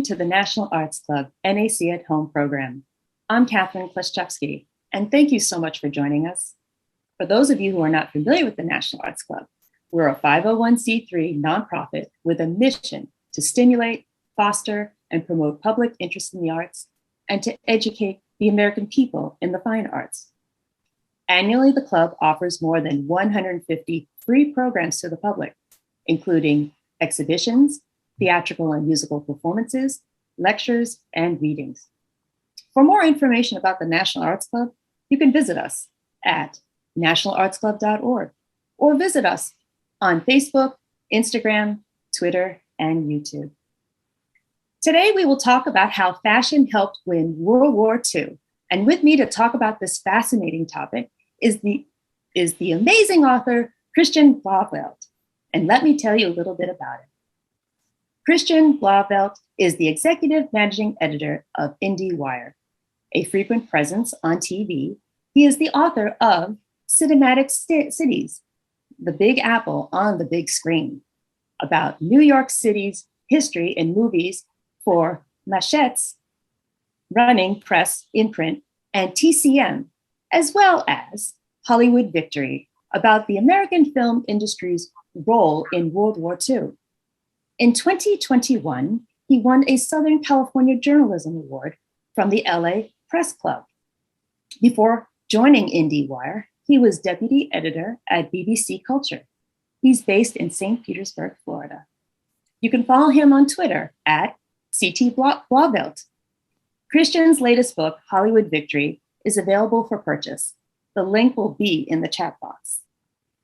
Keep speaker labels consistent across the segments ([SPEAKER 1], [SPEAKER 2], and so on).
[SPEAKER 1] to the National Arts Club NAC at Home program. I'm Catherine Kleszczewski, and thank you so much for joining us. For those of you who are not familiar with the National Arts Club, we're a 501c3 nonprofit with a mission to stimulate, foster, and promote public interest in the arts and to educate the American people in the fine arts. Annually, the club offers more than 150 free programs to the public, including exhibitions, theatrical and musical performances, lectures, and readings. For more information about the National Arts Club, you can visit us at nationalartsclub.org or visit us on Facebook, Instagram, Twitter, and YouTube. Today, we will talk about how fashion helped win World War II. And with me to talk about this fascinating topic is the amazing author, Christian Blauvelt. And let me tell you a little bit about it. Christian Blauvelt is the executive managing editor of IndieWire, a frequent presence on TV. He is the author of Cinematic Cities, The Big Apple on the Big Screen, about New York City's history in movies for Machettes, Running Press Imprint, and TCM, as well as Hollywood Victory, about the American film industry's role in World War II. In 2021, he won a Southern California Journalism Award from the LA Press Club. Before joining IndieWire, he was deputy editor at BBC Culture. He's based in St. Petersburg, Florida. You can follow him on Twitter at CT Blauvelt. Christian's latest book, Hollywood Victory, is available for purchase. The link will be in the chat box.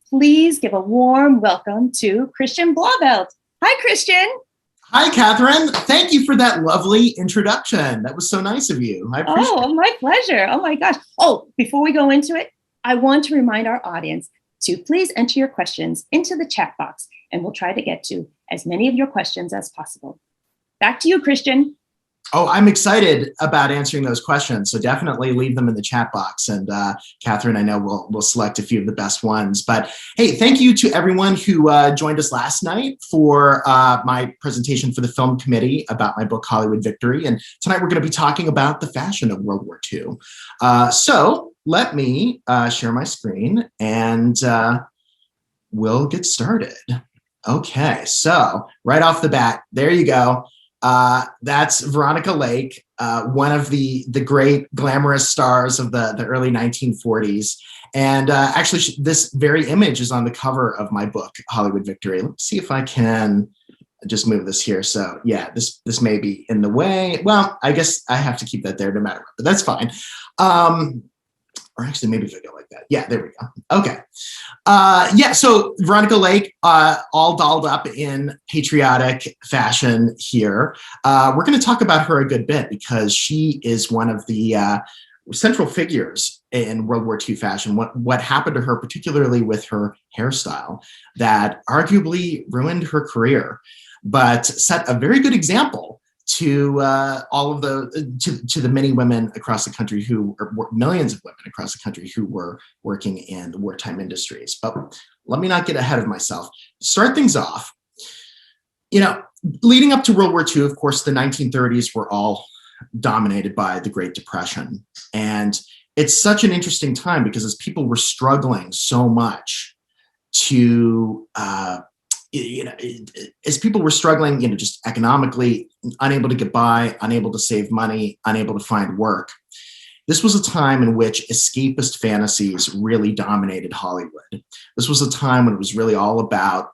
[SPEAKER 1] Please give a warm welcome to Christian Blauvelt. Hi, Christian.
[SPEAKER 2] Hi, Catherine. Thank you for that lovely introduction. That was so nice of you. I appreciate it.
[SPEAKER 1] Oh, my pleasure. Oh, my gosh. Oh, before we go into it, I want to remind our audience to please enter your questions into the chat box, and we'll try to get to as many of your questions as possible. Back to you, Christian.
[SPEAKER 2] Oh, I'm excited about answering those questions. So definitely leave them in the chat box. And Catherine, I know we'll select a few of the best ones. But hey, thank you to everyone who joined us last night for my presentation for the film committee about my book, Hollywood Victory. And tonight we're going to be talking about the fashion of World War II. So let me share my screen and we'll get started. Okay, so right off the bat, there you go. That's Veronica Lake, one of the great glamorous stars of the early 1940s. And actually, this very image is on the cover of my book, Hollywood Victory. Let's see if I can just move this here. So yeah, this may be in the way. Well, I guess I have to keep that there no matter what, but that's fine. Or actually, maybe if I go like that. Yeah, there we go. Okay. Yeah, so Veronica Lake, all dolled up in patriotic fashion here. We're going to talk about her a good bit because she is one of the central figures in World War II fashion. What happened to her, particularly with her hairstyle, that arguably ruined her career, but set a very good example to all of the many women across the country millions of women across the country who were working in the wartime industries. But let me not get ahead of myself. Start things off. Leading up to World War II, of course, the 1930s were all dominated by the Great Depression. And it's such an interesting time because as people were struggling so much to as people were struggling, just economically, unable to get by, unable to save money, unable to find work. This was a time in which escapist fantasies really dominated Hollywood. This was a time when it was really all about,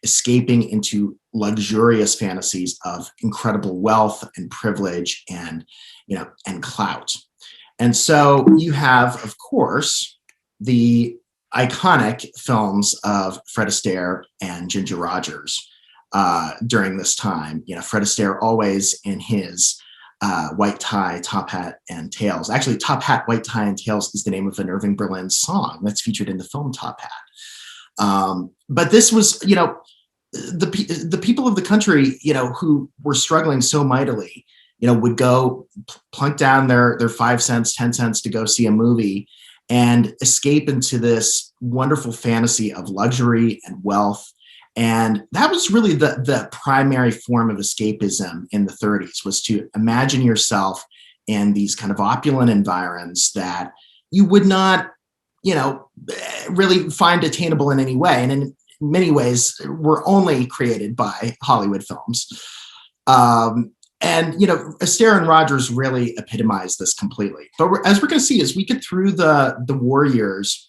[SPEAKER 2] escaping into luxurious fantasies of incredible wealth and privilege and clout. And so you have, of course, the iconic films of Fred Astaire and Ginger Rogers during this time. Fred Astaire always in his white tie, top hat, and tails. Actually, Top Hat, White Tie, and Tails is the name of an Irving Berlin song that's featured in the film Top Hat. But this was, the people of the country, who were struggling so mightily, would go plunk down their 5 cents, 10 cents to go see a movie and escape into this wonderful fantasy of luxury and wealth And that was really the primary form of escapism in the 30s, was to imagine yourself in these kind of opulent environs that you would not, really find attainable in any way. And in many ways were only created by Hollywood films. And Astaire and Rogers really epitomized this completely. But as we're going to see, as we get through the war years,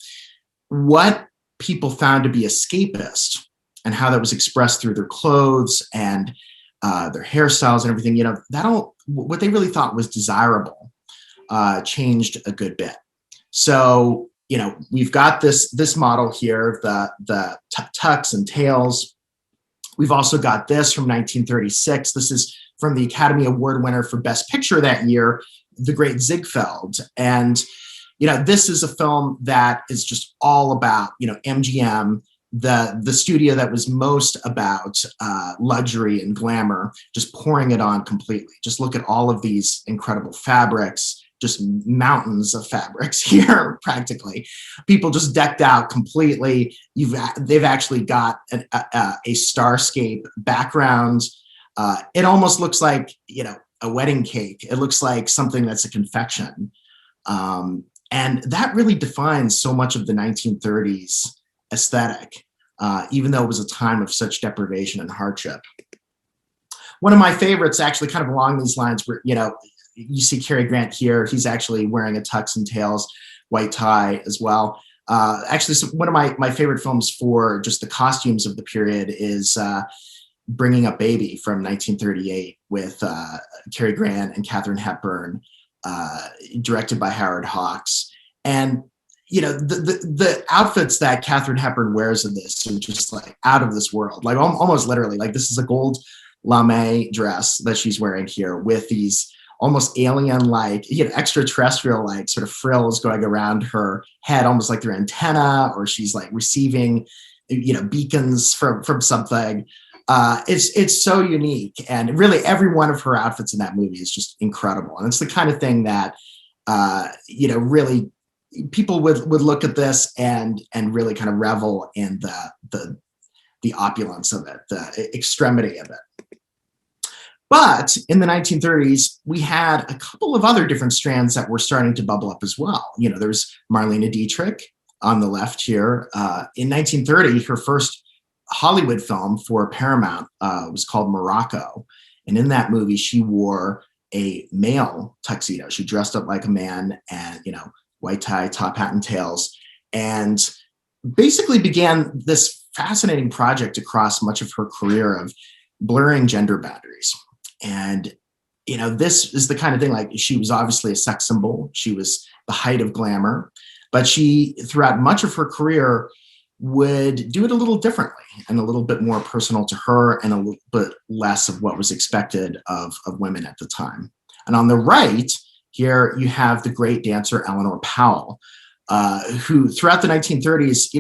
[SPEAKER 2] what people found to be escapist and how that was expressed through their clothes and their hairstyles and everything, what they really thought was desirable changed a good bit. So, we've got this model here, the tux and tails. We've also got this from 1936. This is from the Academy Award winner for Best Picture that year, The Great Ziegfeld. And, this is a film that is just all about, MGM, the studio that was most about luxury and glamour, just pouring it on completely. Just look at all of these incredible fabrics, just mountains of fabrics here, practically. People just decked out completely. They've actually got a starscape background. It almost looks like, a wedding cake. It looks like something that's a confection. And that really defines so much of the 1930s aesthetic, even though it was a time of such deprivation and hardship. One of my favorites, actually kind of along these lines, where, you see Cary Grant here. He's actually wearing a tux and tails, white tie as well. Actually, so one of my favorite films for just the costumes of the period is Bringing Up Baby from 1938 with Cary Grant and Katharine Hepburn, directed by Howard Hawks. And the outfits that Katharine Hepburn wears in this are just like out of this world, like almost literally. Like, this is a gold lame dress that she's wearing here with these almost alien-like, extraterrestrial-like sort of frills going around her head, almost like they're antenna, or she's like receiving, beacons from something. It's so unique, and really every one of her outfits in that movie is just incredible. And it's the kind of thing that, really people would look at this and really kind of revel in the opulence of it, the extremity of it. But in the 1930s, we had a couple of other different strands that were starting to bubble up as well. There's Marlene Dietrich on the left here. In 1930, her first Hollywood film for Paramount was called Morocco. And in that movie, she wore a male tuxedo. She dressed up like a man and, white tie, top hat, and tails, and basically began this fascinating project across much of her career of blurring gender boundaries. And, this is the kind of thing, like, she was obviously a sex symbol. She was the height of glamour, but she, throughout much of her career, would do it a little differently and a little bit more personal to her and a little bit less of what was expected of women at the time. And on the right here, you have the great dancer Eleanor Powell, who throughout the 1930s,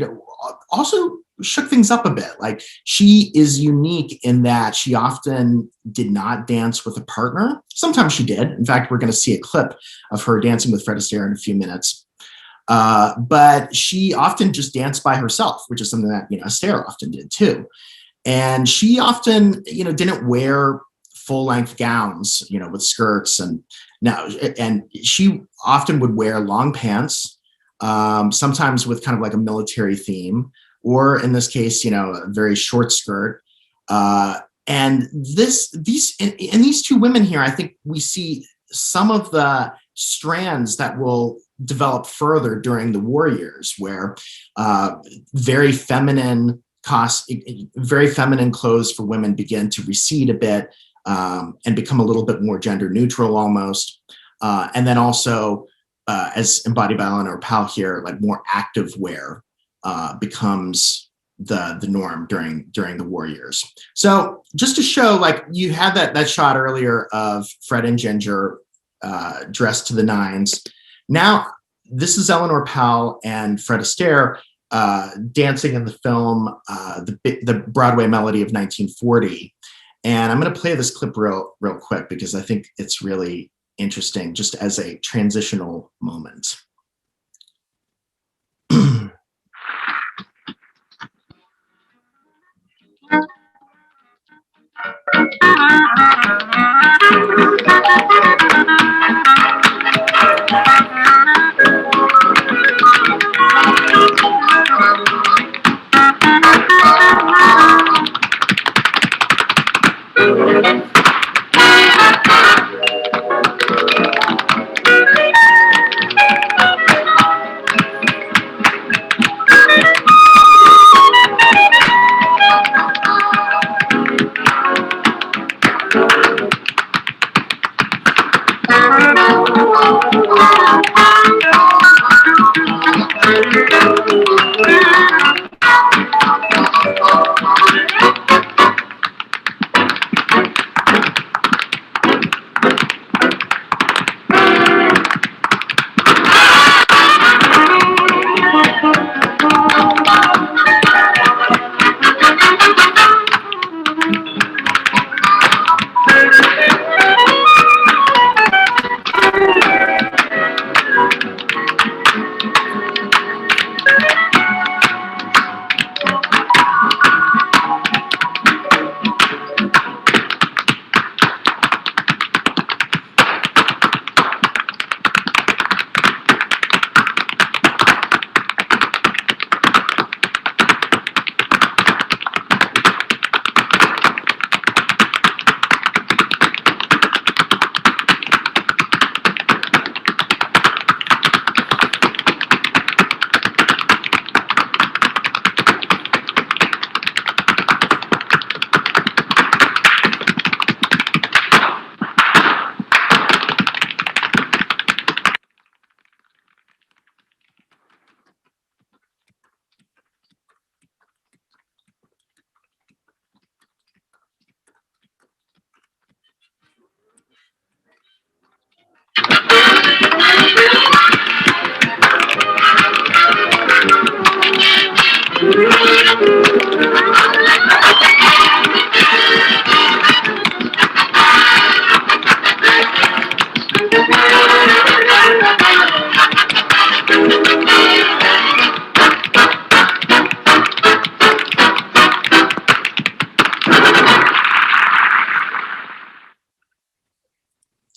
[SPEAKER 2] also shook things up a bit. Like, she is unique in that she often did not dance with a partner. Sometimes she did. In fact, we're going to see a clip of her dancing with Fred Astaire in a few minutes. But she often just danced by herself, which is something that, Astaire often did too. And she often, didn't wear full-length gowns, with skirts, and she often would wear long pants, sometimes with kind of like a military theme, or in this case, a very short skirt. And these two women here, I think we see some of the strands that will develop further during the war years, where very feminine clothes for women begin to recede a bit and become a little bit more gender neutral almost. And then also, as embodied by Eleanor Powell here, like more active wear becomes the norm during the war years. So just to show, like, you had that shot earlier of Fred and Ginger dressed to the nines. Now, this is Eleanor Powell and Fred Astaire dancing in the film The Broadway Melody of 1940. And I'm going to play this clip real quick because I think it's really interesting just as a transitional moment.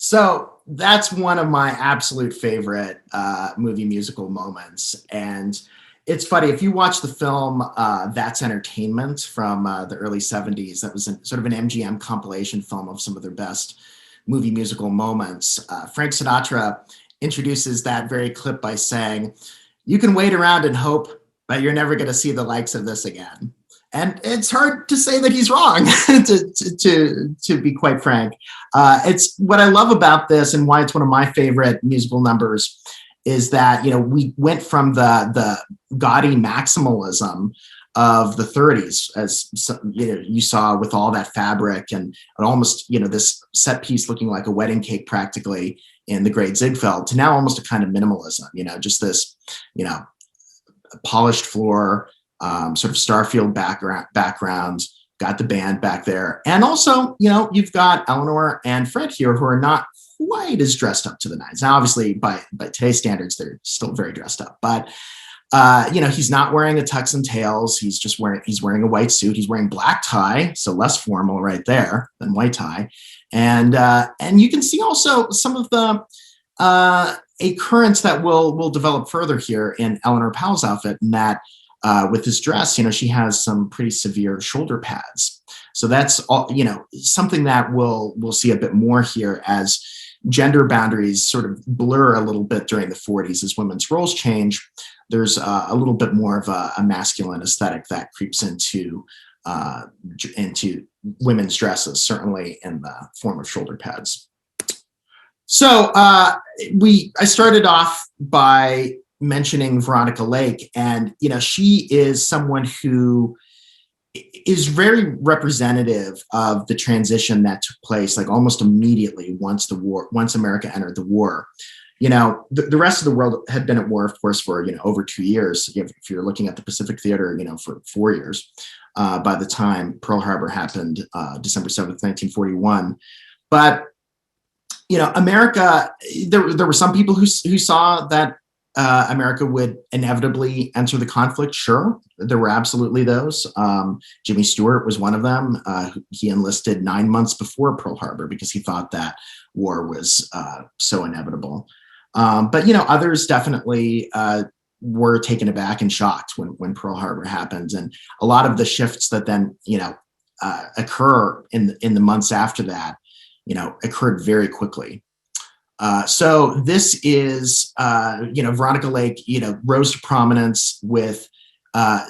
[SPEAKER 2] So that's one of my absolute favorite movie musical moments. And it's funny, if you watch the film That's Entertainment from the early 70s, that was sort of an MGM compilation film of some of their best movie musical moments. Frank Sinatra introduces that very clip by saying, "You can wait around and hope, but you're never going to see the likes of this again." And it's hard to say that he's wrong, to be quite frank. It's what I love about this and why it's one of my favorite musical numbers is that, you know, we went from the gaudy maximalism of the 30s, as you know, you saw with all that fabric and almost, you know, this set piece looking like a wedding cake practically in the Great Ziegfeld, to now almost a kind of minimalism, you know, just this, you know, polished floor, sort of Starfield background, got the band back there. And also, you know, you've got Eleanor and Fred here who are not quite as dressed up to the nines. Now, obviously, by today's standards, they're still very dressed up. But, you know, he's not wearing a tux and tails. He's wearing a white suit. He's wearing black tie, so less formal right there than white tie. And you can see also some of the a current that will develop further here in Eleanor Powell's outfit, in that with this dress, you know, she has some pretty severe shoulder pads. So that's all, you know, something that we'll see a bit more here as gender boundaries sort of blur a little bit during the 40s as women's roles change. There's a little bit more of a masculine aesthetic that creeps into women's dresses, certainly in the form of shoulder pads. So I started off by mentioning Veronica Lake, and you know, she is someone who is very representative of the transition that took place like almost immediately once America entered the war. You know, the rest of the world had been at war, of course, for, you know, over 2 years. If you're looking at the Pacific Theater, you know, for 4 years by the time Pearl Harbor happened, December 7th, 1941. But, you know, America, there were some people who saw that America would inevitably enter the conflict? Sure, there were absolutely those. Jimmy Stewart was one of them. He enlisted 9 months before Pearl Harbor because he thought that war was so inevitable. But others definitely were taken aback and shocked when Pearl Harbor happened, and a lot of the shifts that then occur in the months after that, occurred very quickly. So this is, Veronica Lake, rose to prominence with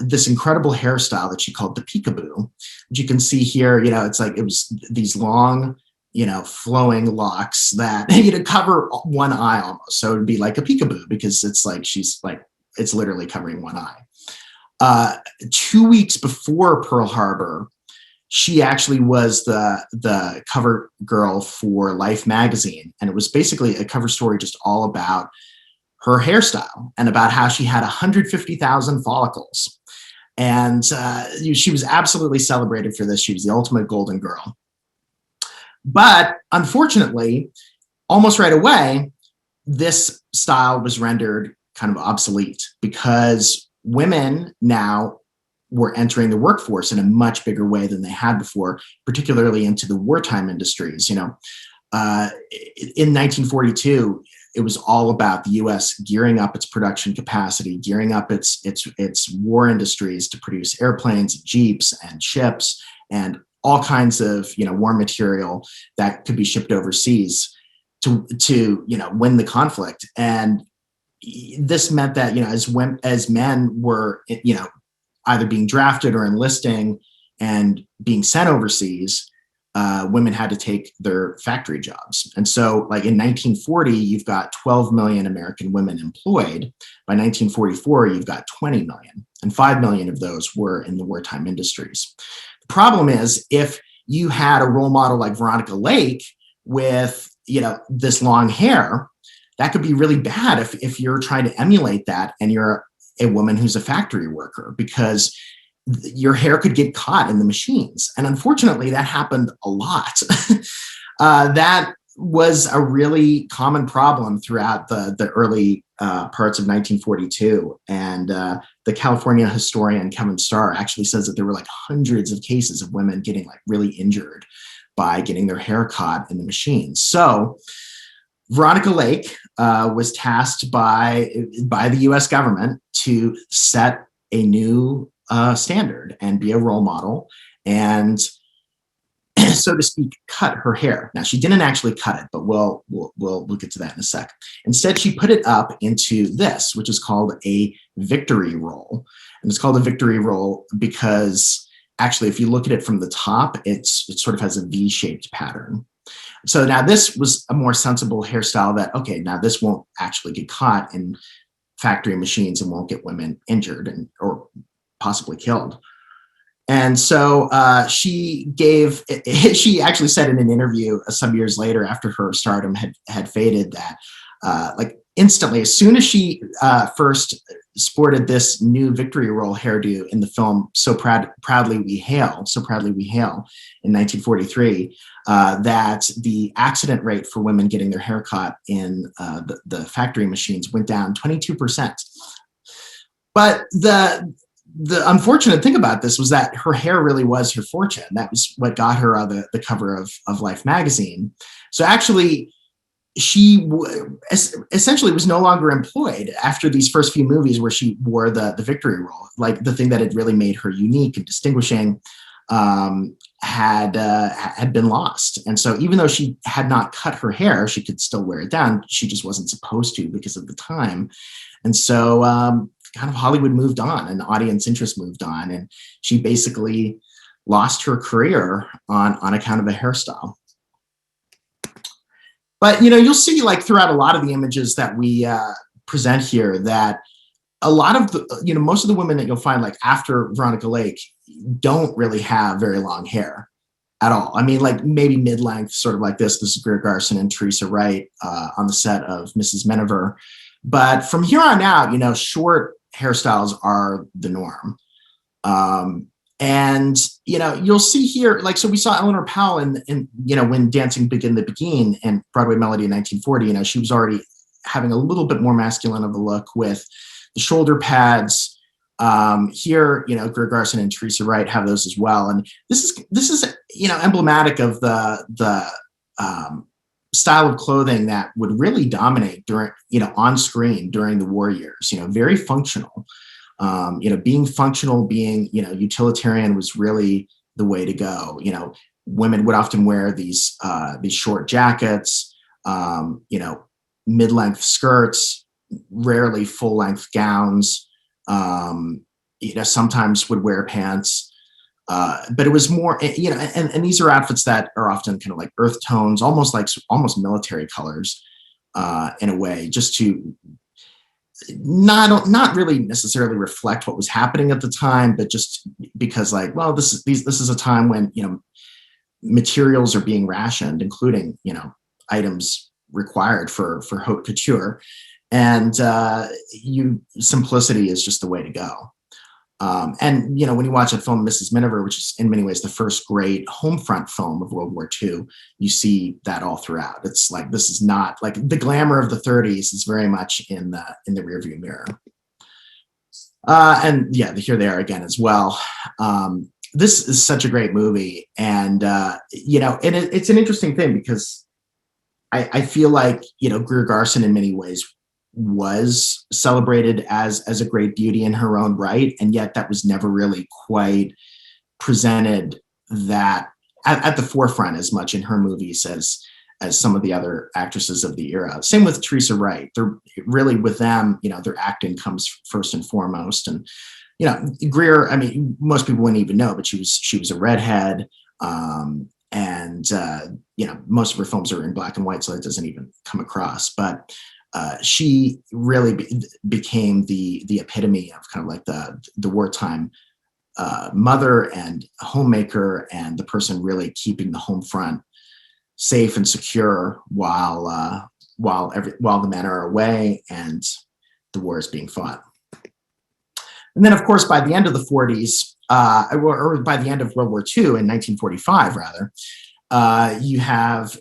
[SPEAKER 2] this incredible hairstyle that she called the peekaboo, which you can see here. It's like it was these long, flowing locks that cover one eye almost. So it'd be like a peekaboo because it's like it's literally covering one eye. 2 weeks before Pearl Harbor, she actually was the cover girl for Life magazine. And it was basically a cover story just all about her hairstyle and about how she had 150,000 follicles. And she was absolutely celebrated for this. She was the ultimate golden girl. But unfortunately, almost right away, this style was rendered kind of obsolete because women now were entering the workforce in a much bigger way than they had before, particularly into the wartime industries. In 1942, it was all about the U.S. gearing up its production capacity, gearing up its war industries to produce airplanes, jeeps, and ships, and all kinds of war material that could be shipped overseas to win the conflict. And this meant that as men were either being drafted or enlisting and being sent overseas, women had to take their factory jobs. And so like in 1940, you've got 12 million American women employed. By 1944, you've got 20 million, and 5 million of those were in the wartime industries. The problem is if you had a role model like Veronica Lake with, this long hair, that could be really bad if you're trying to emulate that and you're a woman who's a factory worker, because your hair could get caught in the machines. And unfortunately, that happened a lot. That was a really common problem throughout the early parts of 1942. And the California historian Kevin Starr actually says that there were like hundreds of cases of women getting like really injured by getting their hair caught in the machines. So Veronica Lake was tasked by the U.S. government to set a new standard and be a role model and, so to speak, cut her hair. Now, she didn't actually cut it, but we'll get to that in a sec. Instead, she put it up into this, which is called a victory roll. And it's called a victory roll because actually, if you look at it from the top, it sort of has a V-shaped pattern. So now this was a more sensible hairstyle that, okay, now this won't actually get caught in factory machines and won't get women injured or possibly killed. And so she actually said in an interview some years later after her stardom had faded that like instantly, as soon as she first sported this new victory roll hairdo in the film So Proudly We Hail in 1943, that the accident rate for women getting their hair cut in the factory machines went down 22%. But the unfortunate thing about this was that her hair really was her fortune. That was what got her on the cover of Life magazine. So actually, she essentially was no longer employed after these first few movies where she wore the victory roll. Like the thing that had really made her unique and distinguishing had been lost. And so even though she had not cut her hair, she could still wear it down. She just wasn't supposed to because of the time. And so kind of Hollywood moved on and audience interest moved on. And she basically lost her career on account of a hairstyle. But, you'll see like throughout a lot of the images that we present here that a lot of the, most of the women that you'll find like after Veronica Lake don't really have very long hair at all. I mean, like maybe mid-length, sort of like this. This is Greer Garson and Teresa Wright on the set of Mrs. Miniver. But from here on out, short hairstyles are the norm. And, you'll see here, like, so we saw Eleanor Powell in when Dancing Begin the Begin and Broadway Melody in 1940, she was already having a little bit more masculine of a look with the shoulder pads. Here, Greer Garson and Teresa Wright have those as well. And this is emblematic of the style of clothing that would really dominate during, on screen during the war years, very functional. Being functional, being, utilitarian was really the way to go. Women would often wear these short jackets, mid-length skirts, rarely full-length gowns, sometimes would wear pants. But it was more, and these are outfits that are often kind of like earth tones, almost military colors, in a way, just to not really necessarily reflect what was happening at the time, but just because this is a time when, materials are being rationed, including, items required for haute couture, and simplicity is just the way to go. And when you watch a film, Mrs. Miniver, which is in many ways the first great home front film of World War II, you see that all throughout. It's like, this is not like the glamour of the 30s is very much in the rearview mirror. And yeah, here they are again as well. This is such a great movie, and and it's an interesting thing because I feel like Greer Garson in many ways was celebrated as a great beauty in her own right, and yet that was never really quite presented that at the forefront as much in her movies as some of the other actresses of the era. Same with Teresa Wright. They're really, with them, their acting comes first and foremost. And Greer, I mean, most people wouldn't even know, but she was a redhead, and most of her films are in black and white, so that doesn't even come across. But she really became the epitome of kind of like the wartime mother and homemaker, and the person really keeping the home front safe and secure while the men are away and the war is being fought. And then, of course, by the end of the 40s, or by the end of World War II in 1945, rather, you have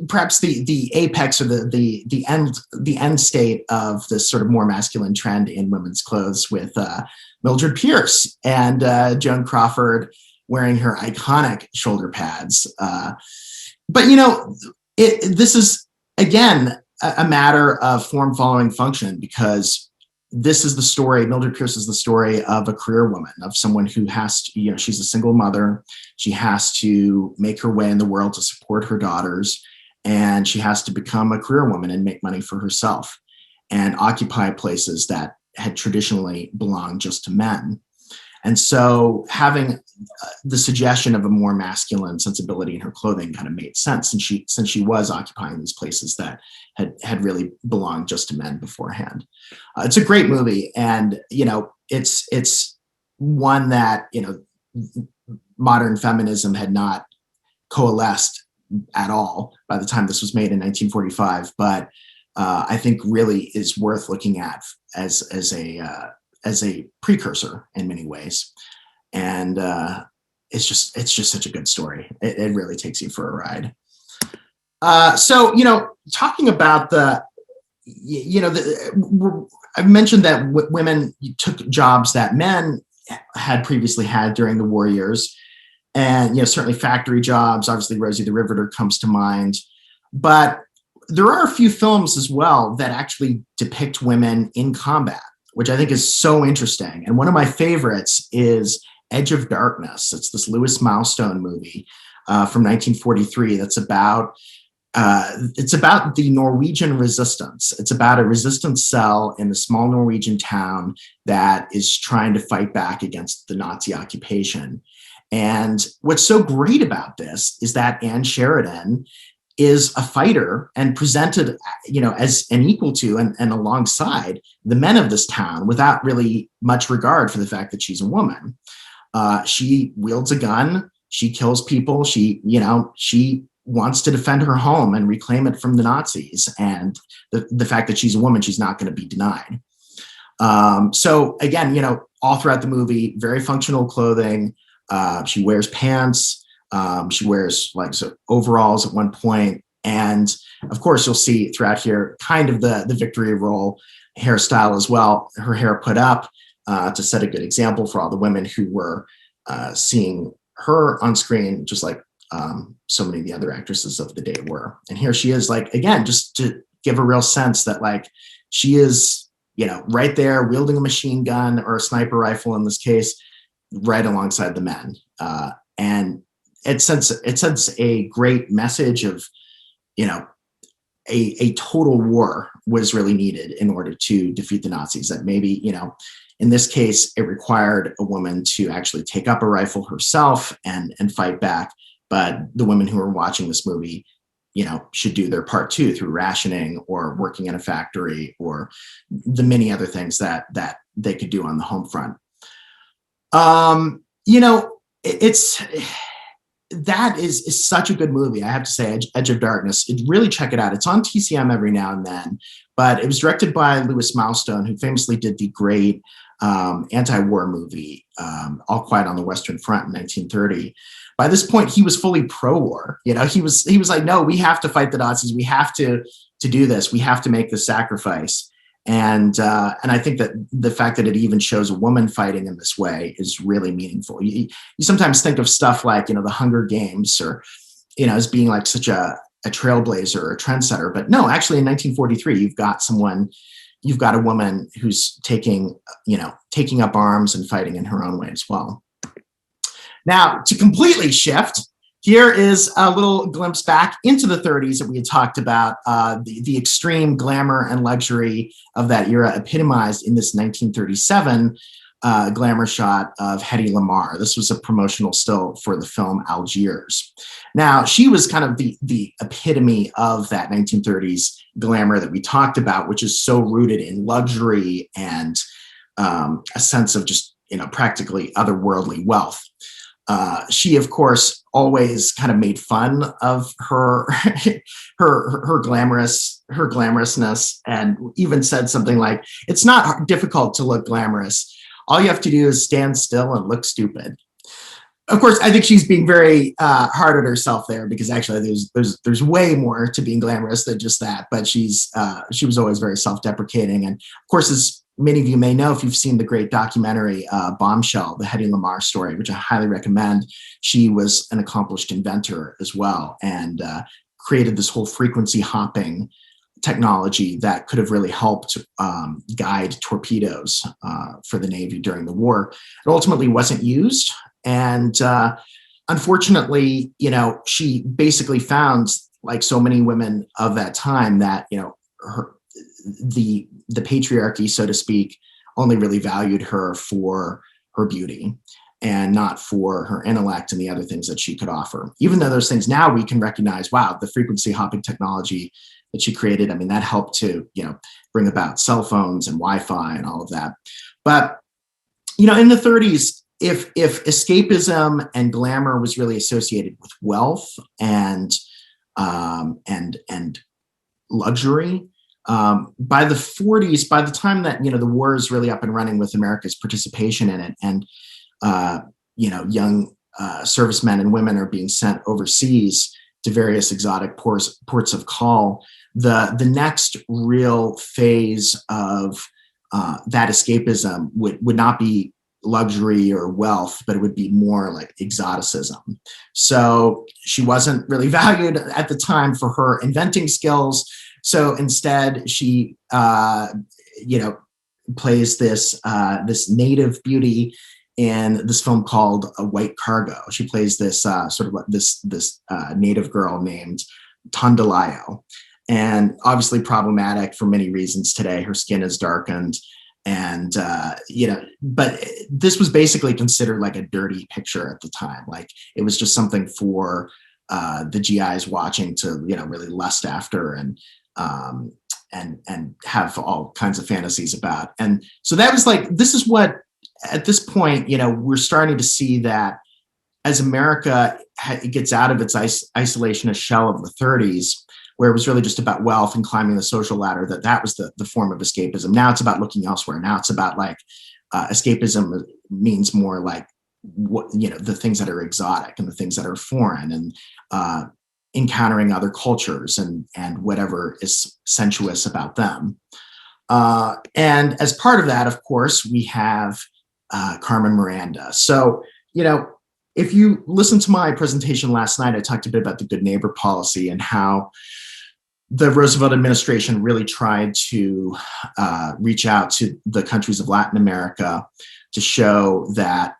[SPEAKER 2] perhaps the apex or the end state of this sort of more masculine trend in women's clothes with Mildred Pierce and Joan Crawford wearing her iconic shoulder pads. But this is again a matter of form following function, because this is the story. Mildred Pierce is the story of a career woman, of someone who has to, she's a single mother. She has to make her way in the world to support her daughters, and she has to become a career woman and make money for herself and occupy places that had traditionally belonged just to men. And so having the suggestion of a more masculine sensibility in her clothing kind of made sense, since she was occupying these places that had really belonged just to men beforehand. It's a great movie, and it's one that modern feminism had not coalesced at all by the time this was made in 1945, but I think really is worth looking at as a precursor in many ways. And it's just such a good story. It really takes you for a ride. So talking about I mentioned that women took jobs that men had previously had during the war years, and certainly factory jobs. Obviously, Rosie the Riveter comes to mind, but there are a few films as well that actually depict women in combat, which I think is so interesting. And one of my favorites is Edge of Darkness. It's this Louis Milestone movie from 1943 that's about the Norwegian resistance. It's about a resistance cell in a small Norwegian town that is trying to fight back against the Nazi occupation. And what's so great about this is that Anne Sheridan is a fighter and presented, as an equal to and alongside the men of this town, without really much regard for the fact that she's a woman. She wields a gun. She kills people. She wants to defend her home and reclaim it from the Nazis. And the fact that she's a woman, she's not going to be denied. So again, all throughout the movie, very functional clothing. She wears pants. She wears overalls at one point. And of course, you'll see throughout here kind of the victory roll hairstyle as well. Her hair put up to set a good example for all the women who were seeing her on screen, just like so many of the other actresses of the day were. And here she is, like, again, just to give a real sense that like she is, right there wielding a machine gun or a sniper rifle in this case, right alongside the men. And it sends a great message of, a total war was really needed in order to defeat the Nazis. That maybe, in this case, it required a woman to actually take up a rifle herself and fight back. But the women who are watching this movie, should do their part too, through rationing or working in a factory or the many other things that they could do on the home front. That is such a good movie. I have to say, Edge of Darkness. Really check it out. It's on TCM every now and then, but it was directed by Lewis Milestone, who famously did the great anti-war movie, All Quiet on the Western Front in 1930. By this point, he was fully pro-war. He was like, no, we have to fight the Nazis. We have to do this. We have to make the sacrifice. And I think that the fact that it even shows a woman fighting in this way is really meaningful. You sometimes think of stuff like, the Hunger Games or, as being like such a trailblazer or a trendsetter. But no, actually in 1943, you've got a woman who's taking up arms and fighting in her own way as well. Now, to completely shift, here is a little glimpse back into the 30s that we had talked about, the extreme glamour and luxury of that era epitomized in this 1937 glamour shot of Hedy Lamarr. This was a promotional still for the film Algiers. Now, she was kind of the epitome of that 1930s glamour that we talked about, which is so rooted in luxury and a sense of just, practically otherworldly wealth. She, of course, always kind of made fun of her glamorousness, and even said something like, "It's not difficult to look glamorous. All you have to do is stand still and look stupid." Of course, I think she's being very hard on herself there, because actually there's way more to being glamorous than just that. But she was always very self-deprecating, and of course, as many of you may know, if you've seen the great documentary Bombshell, the Hedy Lamarr story, which I highly recommend, she was an accomplished inventor as well, and created this whole frequency hopping technology that could have really helped guide torpedoes for the Navy during the war. It ultimately wasn't used. And unfortunately, she basically found, like so many women of that time, that, the patriarchy, so to speak, only really valued her for her beauty and not for her intellect and the other things that she could offer. Even though those things now we can recognize, wow, the frequency hopping technology that she created, I mean, that helped to, bring about cell phones and Wi-Fi and all of that. But, in the 30s, if escapism and glamour was really associated with wealth and luxury, by the 40s, by the time that, the war is really up and running with America's participation in it, and, young servicemen and women are being sent overseas to various exotic ports of call, the next real phase of that escapism would not be luxury or wealth, but it would be more like exoticism. So she wasn't really valued at the time for her inventing skills. So instead, she, plays this native beauty in this film called A White Cargo. She plays this sort of like this native girl named Tondalayo, and obviously problematic for many reasons today. Her skin is darkened, and but this was basically considered like a dirty picture at the time. Like, it was just something for the GIs watching to really lust after and have all kinds of fantasies about. And so that was like, this is what, at this point, we're starting to see that as America gets out of its isolationist shell of the 30s, where it was really just about wealth and climbing the social ladder, that was the form of escapism. Now it's about looking elsewhere. Now it's about like escapism means more like what, the things that are exotic and the things that are foreign. And encountering other cultures and whatever is sensuous about them. And as part of that, of course, we have Carmen Miranda. So, if you listen to my presentation last night, I talked a bit about the good neighbor policy and how the Roosevelt administration really tried to reach out to the countries of Latin America to show that,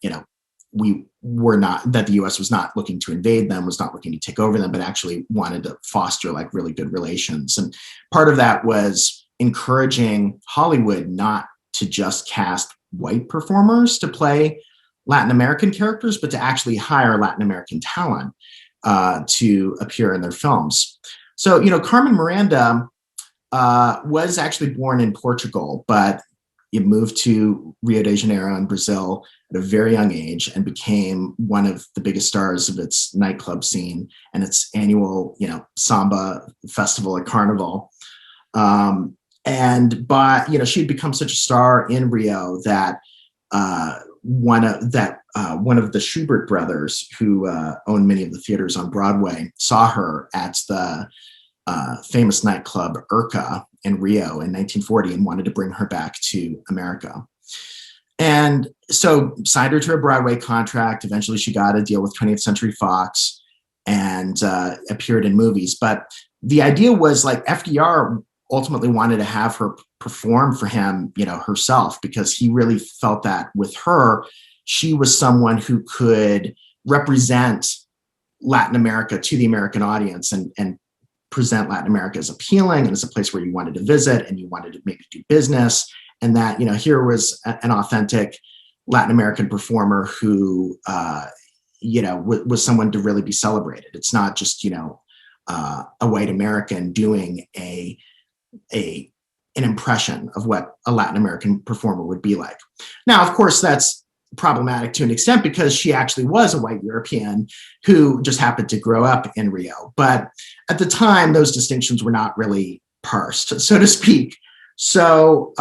[SPEAKER 2] we were not, that the US was not looking to invade them, was not looking to take over them, but actually wanted to foster like really good relations. And part of that was encouraging Hollywood not to just cast white performers to play Latin American characters, but to actually hire Latin American talent to appear in their films. So, Carmen Miranda was actually born in Portugal, but it moved to Rio de Janeiro in Brazil at a very young age and became one of the biggest stars of its nightclub scene and its annual, samba festival at Carnival. And she had become such a star in Rio that one of the Schubert brothers, who owned many of the theaters on Broadway, saw her at the famous nightclub Urca in Rio in 1940 and wanted to bring her back to America. And so signed her to a Broadway contract. Eventually she got a deal with 20th Century Fox and appeared in movies. But the idea was like FDR ultimately wanted to have her perform for him, herself, because he really felt that with her, she was someone who could represent Latin America to the American audience and present Latin America as appealing and as a place where you wanted to visit and you wanted to maybe do business. And that, here was an authentic Latin American performer who, was someone to really be celebrated. It's not just, a white American doing an impression of what a Latin American performer would be like. Now, of course, that's problematic to an extent because she actually was a white European who just happened to grow up in Rio. But at the time, those distinctions were not really parsed, so to speak. So,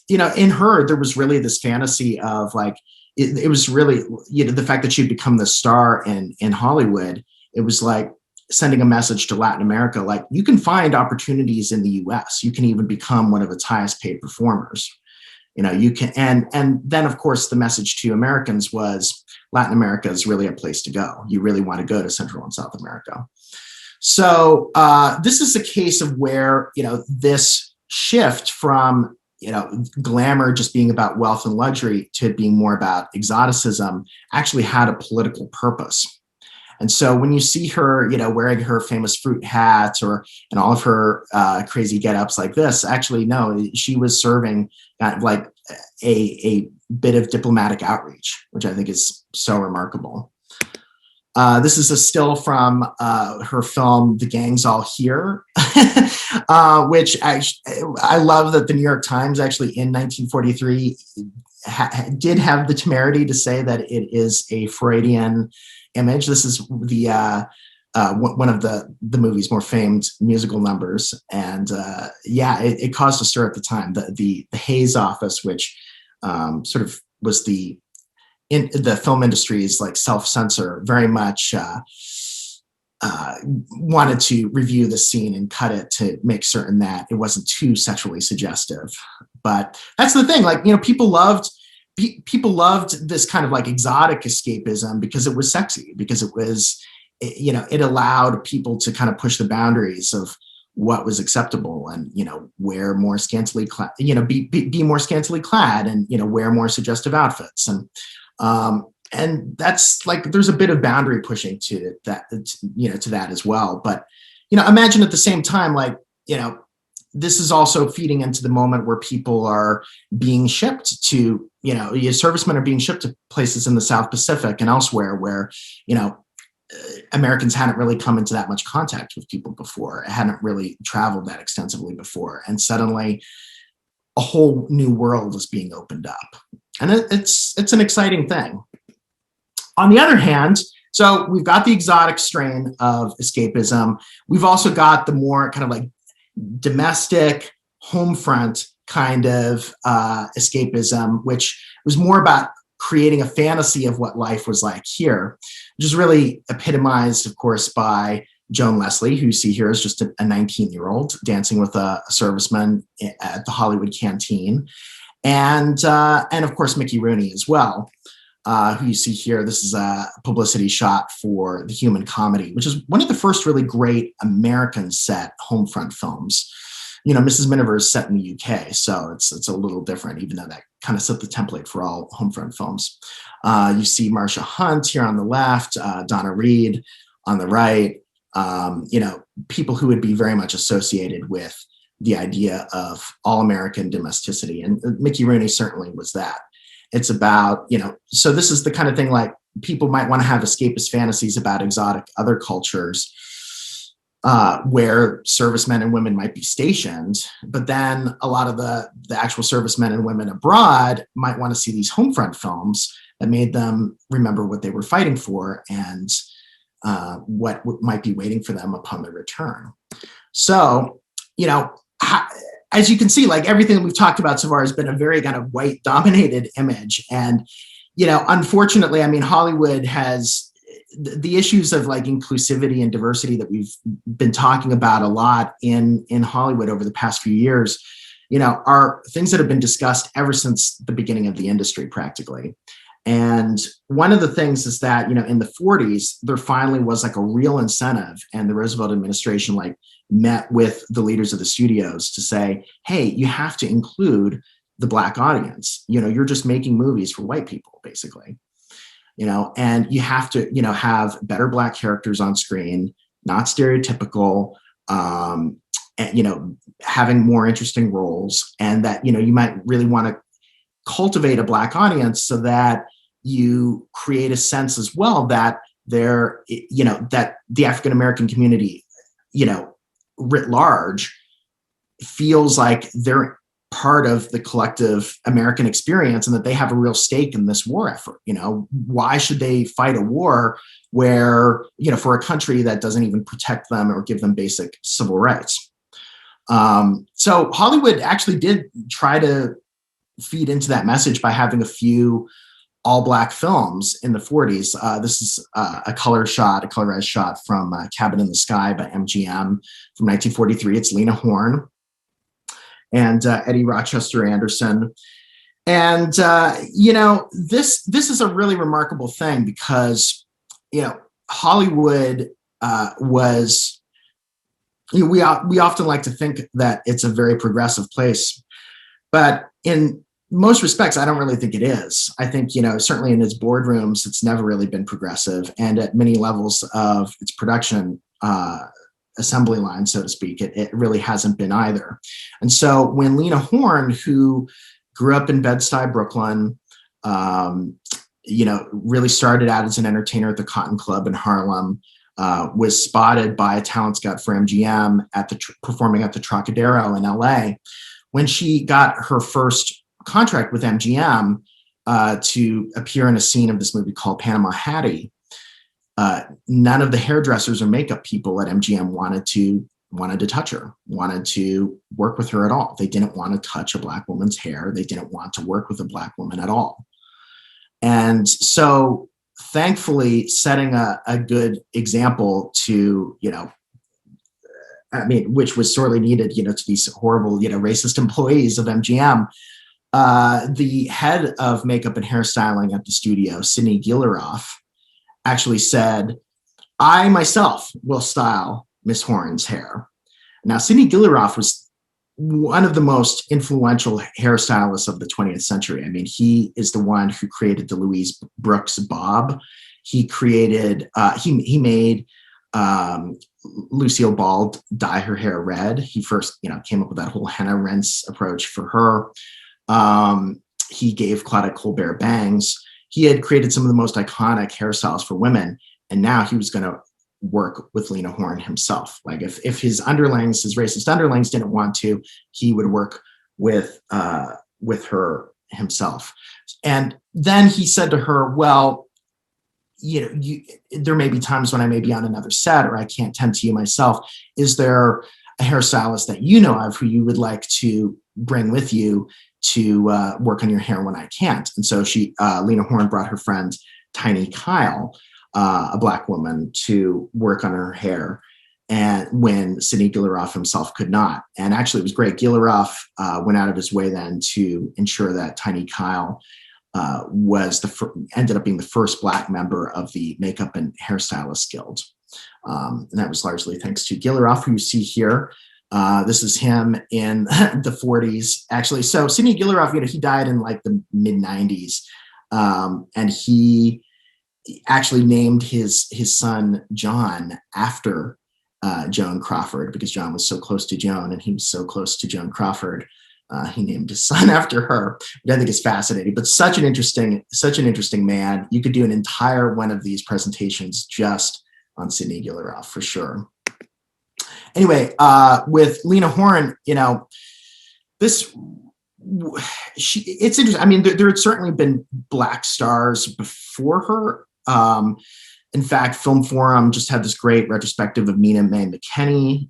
[SPEAKER 2] in her, there was really this fantasy of like, it was really, the fact that she'd become the star in Hollywood, it was like sending a message to Latin America, like you can find opportunities in the US. You can even become one of its highest paid performers. You can, and then of course the message to Americans was Latin America is really a place to go. You really want to go to Central and South America. So this is a case of where, this shift from, glamour just being about wealth and luxury to it being more about exoticism actually had a political purpose. And so when you see her, wearing her famous fruit hat and all of her crazy get-ups like this, actually, no, she was serving like a bit of diplomatic outreach, which I think is so remarkable. This is a still from her film, The Gang's All Here, which I love that the New York Times actually in 1943 did have the temerity to say that it is a Freudian image. This is the one of the movie's more famed musical numbers, and it caused a stir at the time. The Hayes office, which sort of was the film industry's like self-censor, very much wanted to review the scene and cut it to make certain that it wasn't too sexually suggestive. But that's the thing, like, people loved this kind of like exotic escapism because it was sexy, because it was, it allowed people to kind of push the boundaries of what was acceptable and, wear more scantily clad, be more scantily clad and, wear more suggestive outfits. And that's like, there's a bit of boundary pushing to that, to that as well. But, imagine at the same time, like, this is also feeding into the moment where people are being shipped to, servicemen are being shipped to places in the South Pacific and elsewhere where, Americans hadn't really come into that much contact with people before, hadn't really traveled that extensively before. And suddenly a whole new world is being opened up. And it's an exciting thing. On the other hand, so we've got the exotic strain of escapism. We've also got the more kind of like domestic, home front kind of escapism, which was more about creating a fantasy of what life was like here, which is really epitomized, of course, by Joan Leslie, who you see here, is just a 19-year-old dancing with a serviceman at the Hollywood Canteen. And of course, Mickey Rooney as well, who you see here. This is a publicity shot for The Human Comedy, which is one of the first really great American set home front films. Mrs. Miniver is set in the UK, so it's a little different, even though that kind of set the template for all home front films. You see Marsha Hunt here on the left, Donna Reed on the right, people who would be very much associated with the idea of all-American domesticity. And Mickey Rooney certainly was that. It's about, so this is the kind of thing like people might want to have escapist fantasies about exotic other cultures where servicemen and women might be stationed, but then a lot of the actual servicemen and women abroad might want to see these home front films that made them remember what they were fighting for and what might be waiting for them upon their return. So, as you can see, like everything that we've talked about so far has been a very kind of white dominated image. And, unfortunately, I mean, Hollywood has the issues of like inclusivity and diversity that we've been talking about a lot in Hollywood over the past few years, are things that have been discussed ever since the beginning of the industry practically. And one of the things is that, in the 40s, there finally was like a real incentive, and the Roosevelt administration like met with the leaders of the studios to say, hey, you have to include the Black audience. You're just making movies for white people, basically. And you have to, have better Black characters on screen, not stereotypical, and, having more interesting roles, and that, you might really want to cultivate a Black audience so that you create a sense as well that there, that the African American community, writ large, feels like they're part of the collective American experience and that they have a real stake in this war effort. Why should they fight a war where, for a country that doesn't even protect them or give them basic civil rights? So Hollywood actually did try to feed into that message by having a few all Black films in the 40s. This is a colorized shot from Cabin in the Sky by MGM from 1943. It's Lena Horne and Eddie Rochester Anderson. And, this is a really remarkable thing because, Hollywood was, we often like to think that it's a very progressive place, but in most respects, I don't really think it is. I think, certainly in its boardrooms, it's never really been progressive. And at many levels of its production assembly line, so to speak, it really hasn't been either. And so when Lena Horne, who grew up in Bed-Stuy, Brooklyn, really started out as an entertainer at the Cotton Club in Harlem, was spotted by a talent scout for MGM performing at the Trocadero in LA. When she got her first contract with MGM to appear in a scene of this movie called Panama Hattie, none of the hairdressers or makeup people at MGM wanted to touch her, wanted to work with her at all. They didn't want to touch a Black woman's hair. They didn't want to work with a Black woman at all. And so thankfully, setting a good example to, which was sorely needed, to these horrible, racist employees of MGM, the head of makeup and hairstyling at the studio, Sidney Gilleroff, actually said, I myself will style Miss Horne's hair. Now, Sidney Gilleroff was one of the most influential hairstylists of the 20th century. He is the one who created the Louise Brooks bob. He created, he made Lucille Ball dye her hair red. He first, came up with that whole henna rinse approach for her. He gave Claudette Colbert bangs. He had created some of the most iconic hairstyles for women, and now he was going to work with Lena Horne himself. Like if his underlings, his racist underlings, didn't want to, he would work with her himself. And then he said to her, well, there may be times when I may be on another set or I can't tend to you myself. Is there a hairstylist that you know of who you would like to bring with you to work on your hair when I can't? And so Lena Horne brought her friend Tiny Kyle, a Black woman, to work on her hair. and when Sidney Guilleroff himself could not. And actually, it was great. Guilleroff went out of his way then to ensure that Tiny Kyle ended up being the first Black member of the Makeup and Hairstylist Guild. And that was largely thanks to Guilleroff, who you see here. This is him in the 40s, actually. So Sidney Guilleroff, he died in like the mid 90s. And he actually named his son John after Joan Crawford, because John was so close to Joan and he was so close to Joan Crawford. He named his son after her, which I think is fascinating, but such an interesting man. You could do an entire one of these presentations just on Sidney Guilleroff for sure. Anyway, with Lena Horne, it's interesting. I mean, there had certainly been Black stars before her. In fact, Film Forum just had this great retrospective of Nina Mae McKinney,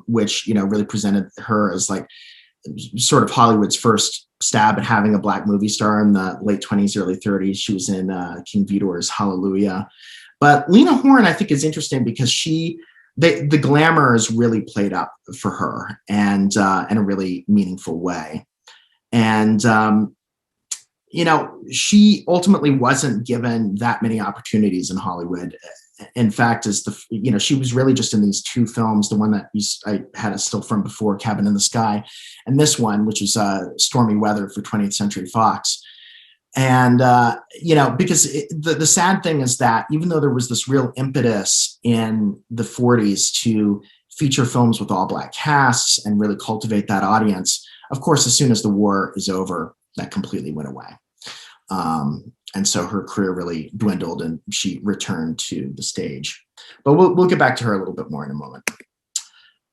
[SPEAKER 2] which, really presented her as like sort of Hollywood's first stab at having a Black movie star in the late 20s, early 30s. She was in King Vidor's Hallelujah. But Lena Horne, I think, is interesting because the glamour is really played up for her and in a really meaningful way. And, she ultimately wasn't given that many opportunities in Hollywood. In fact, she was really just in these two films, the one that I had a still from before, Cabin in the Sky, and this one, which is Stormy Weather for 20th Century Fox. And, because the sad thing is that even though there was this real impetus in the 40s to feature films with all Black casts and really cultivate that audience, of course, as soon as the war is over, that completely went away. And so her career really dwindled and she returned to the stage. But we'll get back to her a little bit more in a moment.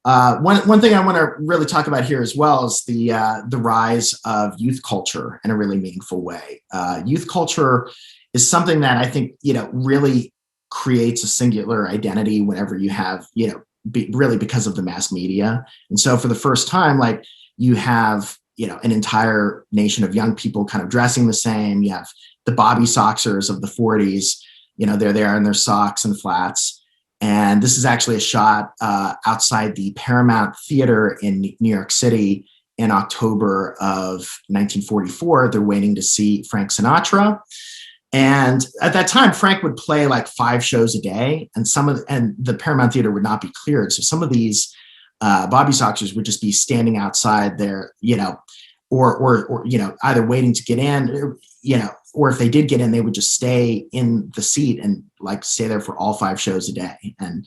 [SPEAKER 2] One thing I want to really talk about here as well is the rise of youth culture in a really meaningful way. Youth culture is something that I think, really creates a singular identity whenever you have, really because of the mass media. And so for the first time, like you have, an entire nation of young people kind of dressing the same. You have the Bobby Soxers of the 40s, they're there in their socks and flats. And this is actually a shot outside the Paramount Theater in New York City in October of 1944. They're waiting to see Frank Sinatra. And at that time, Frank would play like 5 shows a day, and the Paramount Theater would not be cleared. So some of these Bobby Soxers would just be standing outside there, or either waiting to get in, or if they did get in, they would just stay in the seat and like stay there for all 5 shows a day and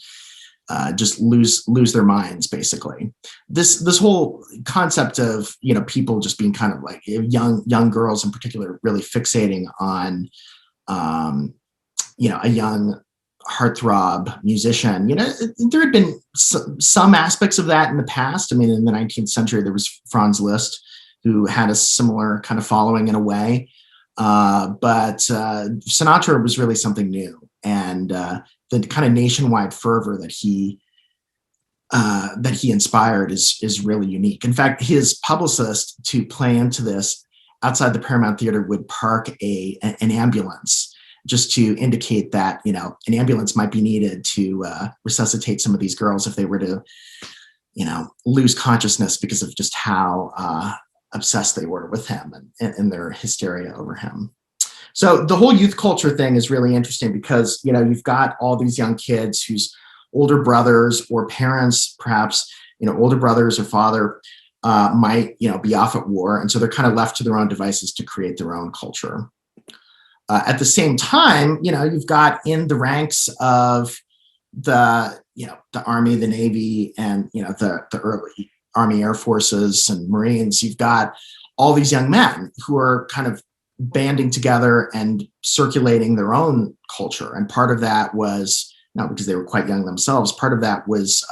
[SPEAKER 2] just lose their minds, basically. This whole concept of, people just being kind of like young girls in particular, really fixating on, a young heartthrob musician. There had been some aspects of that in the past. I mean, in the 19th century, there was Franz Liszt, who had a similar kind of following in a way. But Sinatra was really something new. And the kind of nationwide fervor that he inspired is really unique. In fact, his publicist, to play into this, outside the Paramount Theater would park an ambulance just to indicate that, an ambulance might be needed to resuscitate some of these girls if they were to, lose consciousness because of just how obsessed they were with him and their hysteria over him. So the whole youth culture thing is really interesting because, you've got all these young kids whose older brothers or parents, perhaps, older brothers or father might, be off at war. And so they're kind of left to their own devices to create their own culture. At the same time, you've got in the ranks of the Army, the Navy, and, the early Army Air Forces and Marines, you've got all these young men who are kind of banding together and circulating their own culture. And part of that was, not because they were quite young themselves, part of that was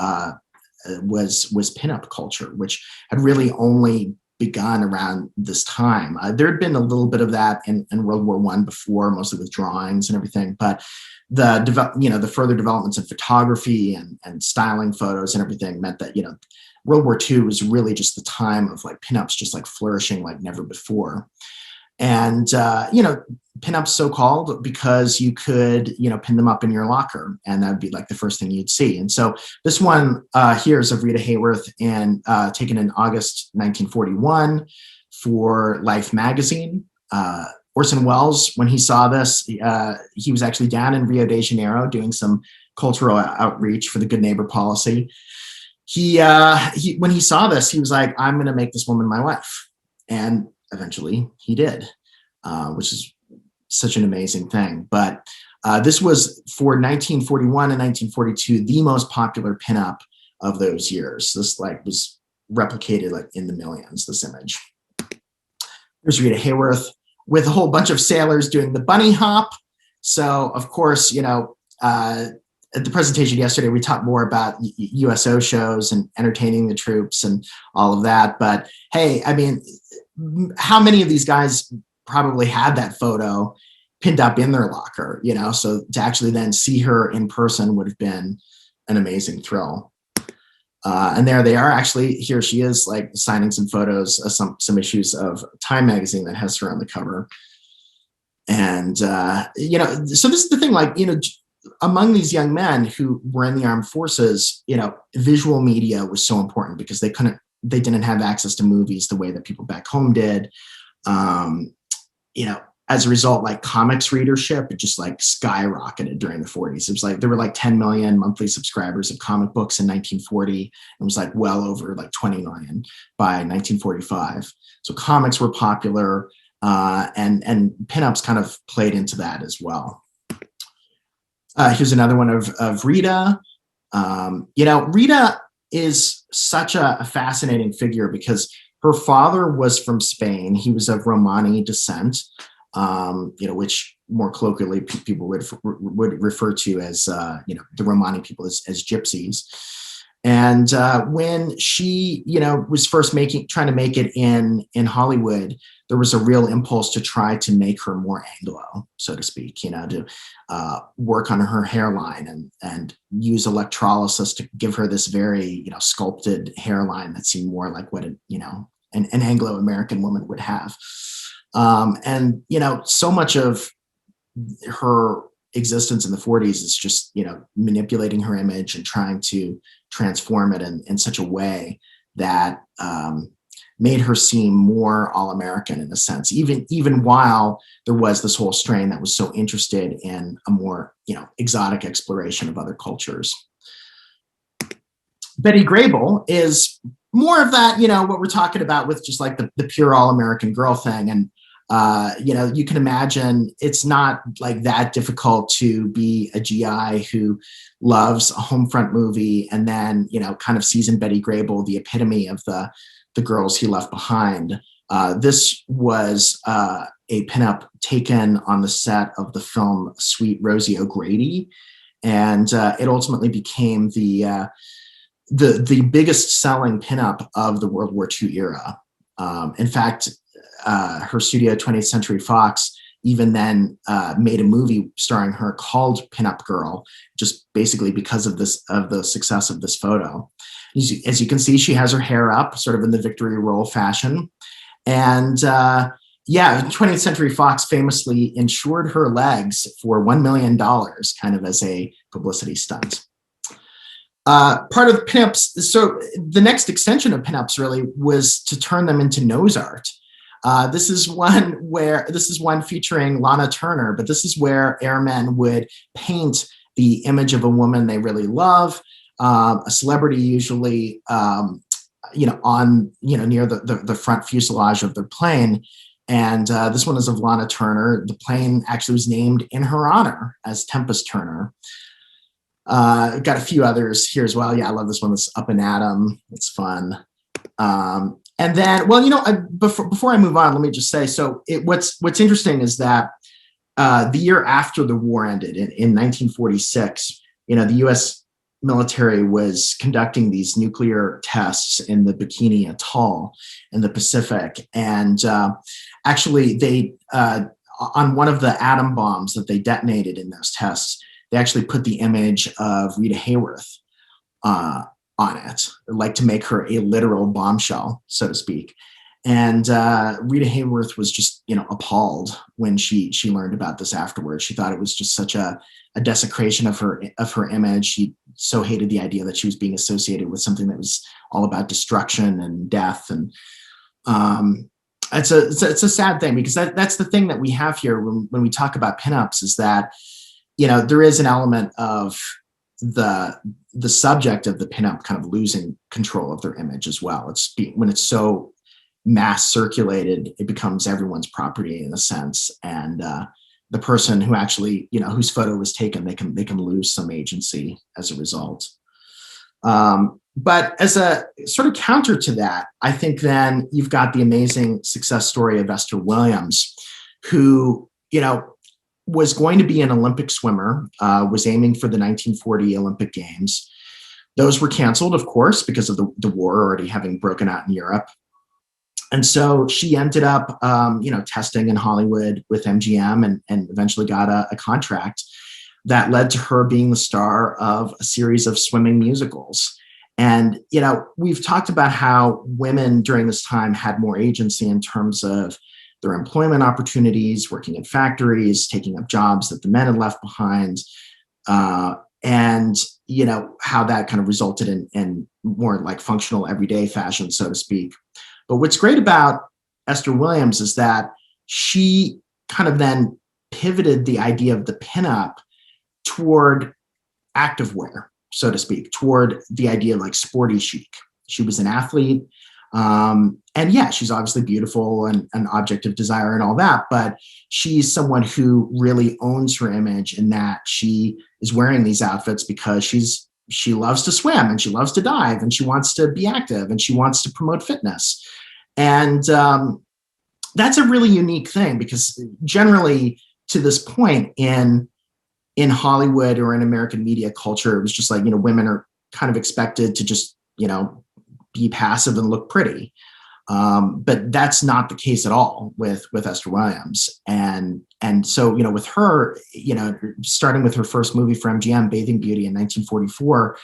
[SPEAKER 2] pinup culture, which had really only begun around this time. There had been a little bit of that in World War I before, mostly with drawings and everything, but the further developments in photography and styling photos and everything meant that, World War II was really just the time of like pinups just like flourishing like never before. And, pinups so-called because you could, pin them up in your locker, and that'd be like the first thing you'd see. And so this one here is of Rita Hayworth, and taken in August 1941 for Life magazine. Orson Welles, when he saw this, he was actually down in Rio de Janeiro doing some cultural outreach for the Good Neighbor policy. He when he saw this, he was like, I'm going to make this woman my wife. And eventually he did, which is such an amazing thing. But this was for 1941 and 1942, the most popular pinup of those years. This was replicated in the millions, this image. Here's Rita Hayworth with a whole bunch of sailors doing the bunny hop. So of course, at the presentation yesterday, we talked more about USO shows and entertaining the troops and all of that. But hey, I mean, how many of these guys probably had that photo pinned up in their locker, so to actually then see her in person would have been an amazing thrill. And there they are. Actually, here she is, signing some photos, some issues of Time magazine that has her on the cover. And, so this is the thing, among these young men who were in the armed forces, visual media was so important because they didn't have access to movies the way that people back home did. As a result, comics readership, it just skyrocketed during the 40s. It was there were 10 million monthly subscribers of comic books in 1940. It was well over 20 million by 1945. So comics were popular, and pinups kind of played into that as well. Here's another one of Rita. Rita is such a fascinating figure because her father was from Spain. He was of Romani descent, which more colloquially people would refer to as, the Romani people as gypsies. And when she, was first trying to make it in Hollywood, there was a real impulse to try to make her more Anglo, so to speak, to work on her hairline and use electrolysis to give her this very, sculpted hairline that seemed more like what an Anglo-American woman would have. And, so much of her existence in the 40s is just, manipulating her image and trying to transform it in such a way that made her seem more all-American in a sense, even while there was this whole strain that was so interested in a more, exotic exploration of other cultures. Betty Grable is more of that, what we're talking about with just the pure all-American girl thing. And you can imagine it's not that difficult to be a GI who loves a home front movie and then, kind of sees in Betty Grable the epitome of the girls he left behind. This was a pinup taken on the set of the film Sweet Rosie O'Grady. And it ultimately became the biggest selling pinup of the World War II era. In fact, her studio, 20th Century Fox, even then made a movie starring her called Pinup Girl, just basically because of the success of this photo. As you can see, she has her hair up, sort of in the Victory Roll fashion. And 20th Century Fox famously insured her legs for $1 million, kind of as a publicity stunt. Part of pinups, so the next extension of pinups really was to turn them into nose art. This is one featuring Lana Turner, but this is where airmen would paint the image of a woman they really love, a celebrity usually, near the front fuselage of their plane. And this one is of Lana Turner. The plane actually was named in her honor as Tempest Turner. Got a few others here as well. Yeah, I love this one. It's Up and Atom. It's fun. And then, before I move on, let me just say, so what's interesting is that the year after the war ended, in 1946, the U.S. military was conducting these nuclear tests in the Bikini Atoll in the Pacific. And actually, they on one of the atom bombs that they detonated in those tests, they actually put the image of Rita Hayworth on it, to make her a literal bombshell, so to speak. And Rita Hayworth was just, appalled when she learned about this afterwards. She thought it was just such a desecration of her image. She so hated the idea that she was being associated with something that was all about destruction and death. And it's a sad thing, because that's the thing that we have here when we talk about pinups, is that, there is an element of the subject of the pinup kind of losing control of their image as well. When it's so mass circulated, it becomes everyone's property in a sense, and the person who actually, whose photo was taken, they can lose some agency as a result. But as a sort of counter to that, I think then you've got the amazing success story of Esther Williams, who, was going to be an Olympic swimmer, was aiming for the 1940 Olympic Games. Those were canceled, of course, because of the war already having broken out in Europe. And so she ended up, testing in Hollywood with MGM, and eventually got a contract that led to her being the star of a series of swimming musicals. And, we've talked about how women during this time had more agency in terms of their employment opportunities, working in factories, taking up jobs that the men had left behind. And, how that kind of resulted in more like functional everyday fashion, so to speak. But what's great about Esther Williams is that she kind of then pivoted the idea of the pinup toward activewear, so to speak, toward the idea of like sporty chic. She was an athlete. And yeah, she's obviously beautiful and an object of desire and all that, but she's someone who really owns her image, in that she is wearing these outfits because she loves to swim, and she loves to dive, and she wants to be active, and she wants to promote fitness. And that's a really unique thing, because generally to this point in Hollywood or in American media culture, it was just like, women are kind of expected to just, be passive and look pretty. But that's not the case at all with Esther Williams. And so, with her, starting with her first movie for MGM, Bathing Beauty in 1944,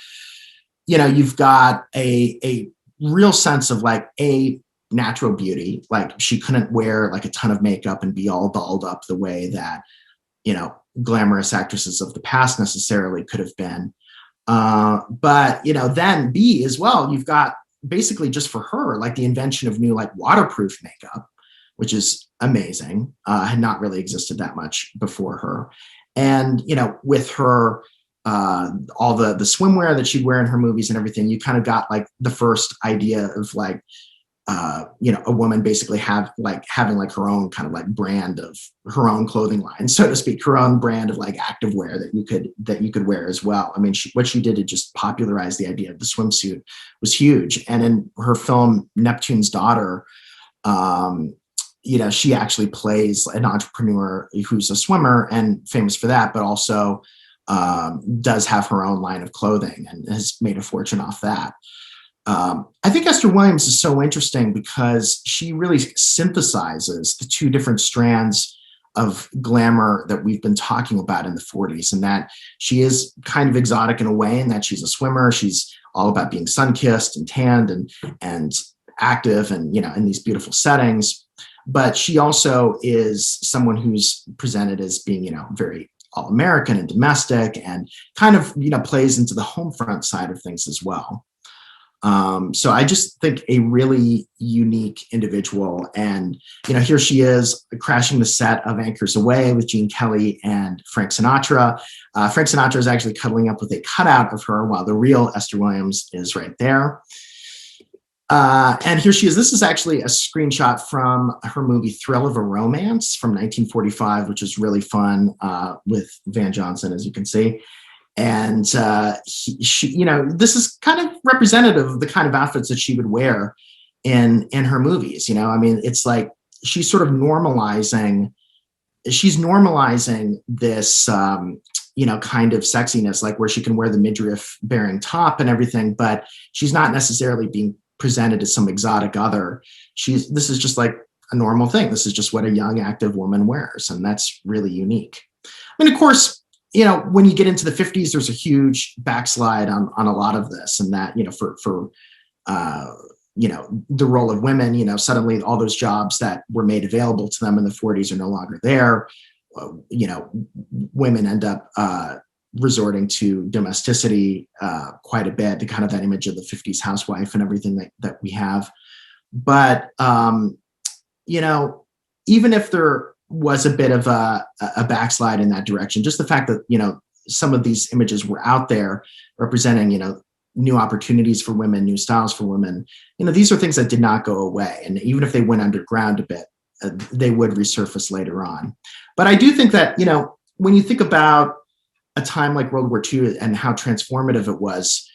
[SPEAKER 2] you've got a real sense of like a natural beauty. Like, she couldn't wear like a ton of makeup and be all dolled up the way that, glamorous actresses of the past necessarily could have been. But, then B as well, you've got basically just for her, like the invention of new like waterproof makeup, which is amazing, had not really existed that much before her. And, with her, all the swimwear that she'd wear in her movies and everything, you kind of got like the first idea of like, a woman basically having like her own kind of like brand of her own clothing line, so to speak, her own brand of like activewear that you could wear as well. I mean, what she did to just popularize the idea of the swimsuit was huge. And in her film Neptune's Daughter, she actually plays an entrepreneur who's a swimmer and famous for that, but also does have her own line of clothing and has made a fortune off that. I think Esther Williams is so interesting because she really synthesizes the two different strands of glamour that we've been talking about in the 40s, and that she is kind of exotic in a way, in that she's a swimmer. She's all about being sun-kissed and tanned and active and, in these beautiful settings. But she also is someone who's presented as being, very all-American and domestic, and kind of, plays into the home front side of things as well. So I just think a really unique individual. And, here she is crashing the set of Anchors Away with Gene Kelly and Frank Sinatra. Frank Sinatra is actually cuddling up with a cutout of her, while the real Esther Williams is right there. And here she is. This is actually a screenshot from her movie Thrill of a Romance from 1945, which is really fun, with Van Johnson, as you can see. And she, this is kind of representative of the kind of outfits that she would wear in her movies. I mean, it's like she's sort of normalizing this, kind of sexiness, like where she can wear the midriff bearing top and everything, but she's not necessarily being presented as some exotic other. This is just like a normal thing. This is just what a young, active woman wears. And that's really unique. I mean, of course, when you get into the 50s, there's a huge backslide on a lot of this, and that, for the role of women, suddenly all those jobs that were made available to them in the 40s are no longer there. Women end up resorting to domesticity quite a bit, the kind of that image of the 50s housewife and everything that we have. But, even if there was a bit of a backslide in that direction, just the fact that, some of these images were out there representing, new opportunities for women, new styles for women, these are things that did not go away. And even if they went underground a bit, they would resurface later on. But I do think that, when you think about a time like World War II and how transformative it was,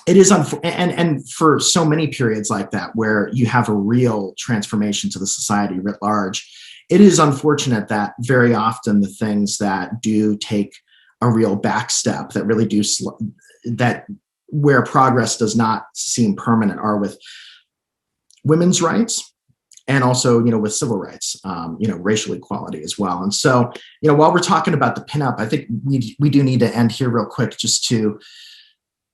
[SPEAKER 2] it is, and for so many periods like that, where you have a real transformation to the society writ large, it is unfortunate that very often the things that do take a real back step, that really do, that where progress does not seem permanent, are with women's rights and also, with civil rights, racial equality as well. And so, while we're talking about the pinup, I think we do need to end here real quick just to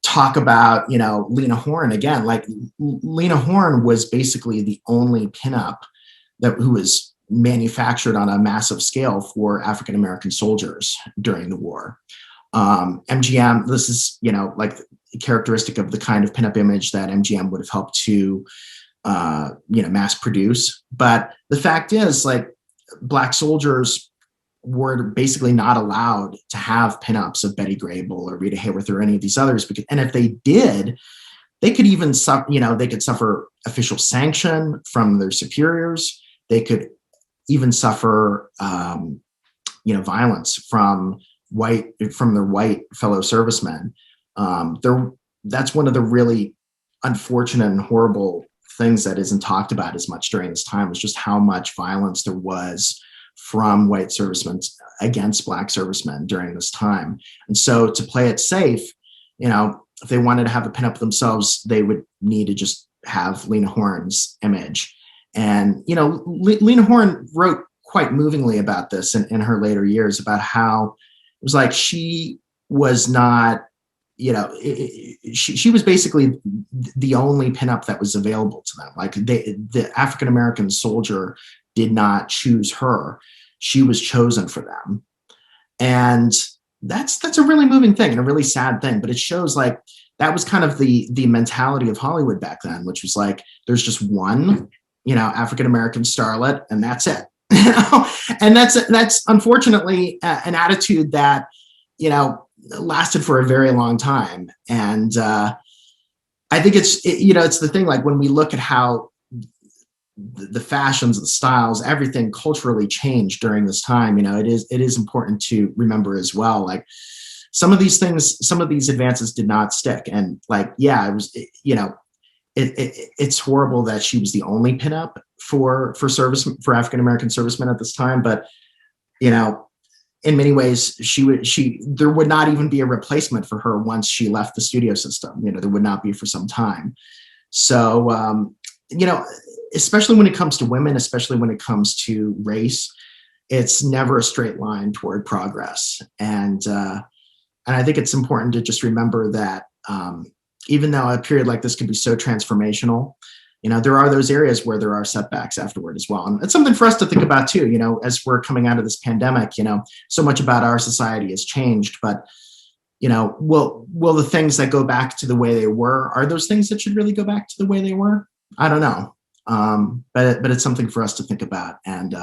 [SPEAKER 2] talk about, Lena Horne again. Like, Lena Horne was basically the only pinup who was manufactured on a massive scale for African-American soldiers during the war. MGM, this is, like characteristic of the kind of pinup image that MGM would have helped to, mass produce. But the fact is, like, Black soldiers were basically not allowed to have pinups of Betty Grable or Rita Hayworth or any of these others, and if they did, they could even they could suffer official sanction from their superiors. They could even suffer, violence from their white fellow servicemen. That's one of the really unfortunate and horrible things that isn't talked about as much during this time, was just how much violence there was from white servicemen against Black servicemen during this time. And so, to play it safe, if they wanted to have a pinup themselves, they would need to just have Lena Horne's image. And, Lena Horne wrote quite movingly about this in her later years, about how it was like she was not, she was basically the only pinup that was available to them. Like, the African-American soldier did not choose her. She was chosen for them. And that's a really moving thing and a really sad thing, but it shows, like, that was kind of the mentality of Hollywood back then, which was like, there's just one, African-American starlet, and that's it. And that's unfortunately an attitude that, lasted for a very long time. And I think it's the thing, like, when we look at how the fashions, the styles, everything culturally changed during this time, it is important to remember as well, like, some of these things, some of these advances did not stick. And, like, yeah, it was, it's horrible that she was the only pinup for African-American servicemen at this time. But, in many ways, there would not even be a replacement for her once she left the studio system. There would not be for some time. So, especially when it comes to women, especially when it comes to race, it's never a straight line toward progress. And I think it's important to just remember that even though a period like this can be so transformational, there are those areas where there are setbacks afterward as well. And it's something for us to think about too, as we're coming out of this pandemic. So much about our society has changed, but, will the things that go back to the way they were, are those things that should really go back to the way they were? I don't know. But it's something for us to think about. And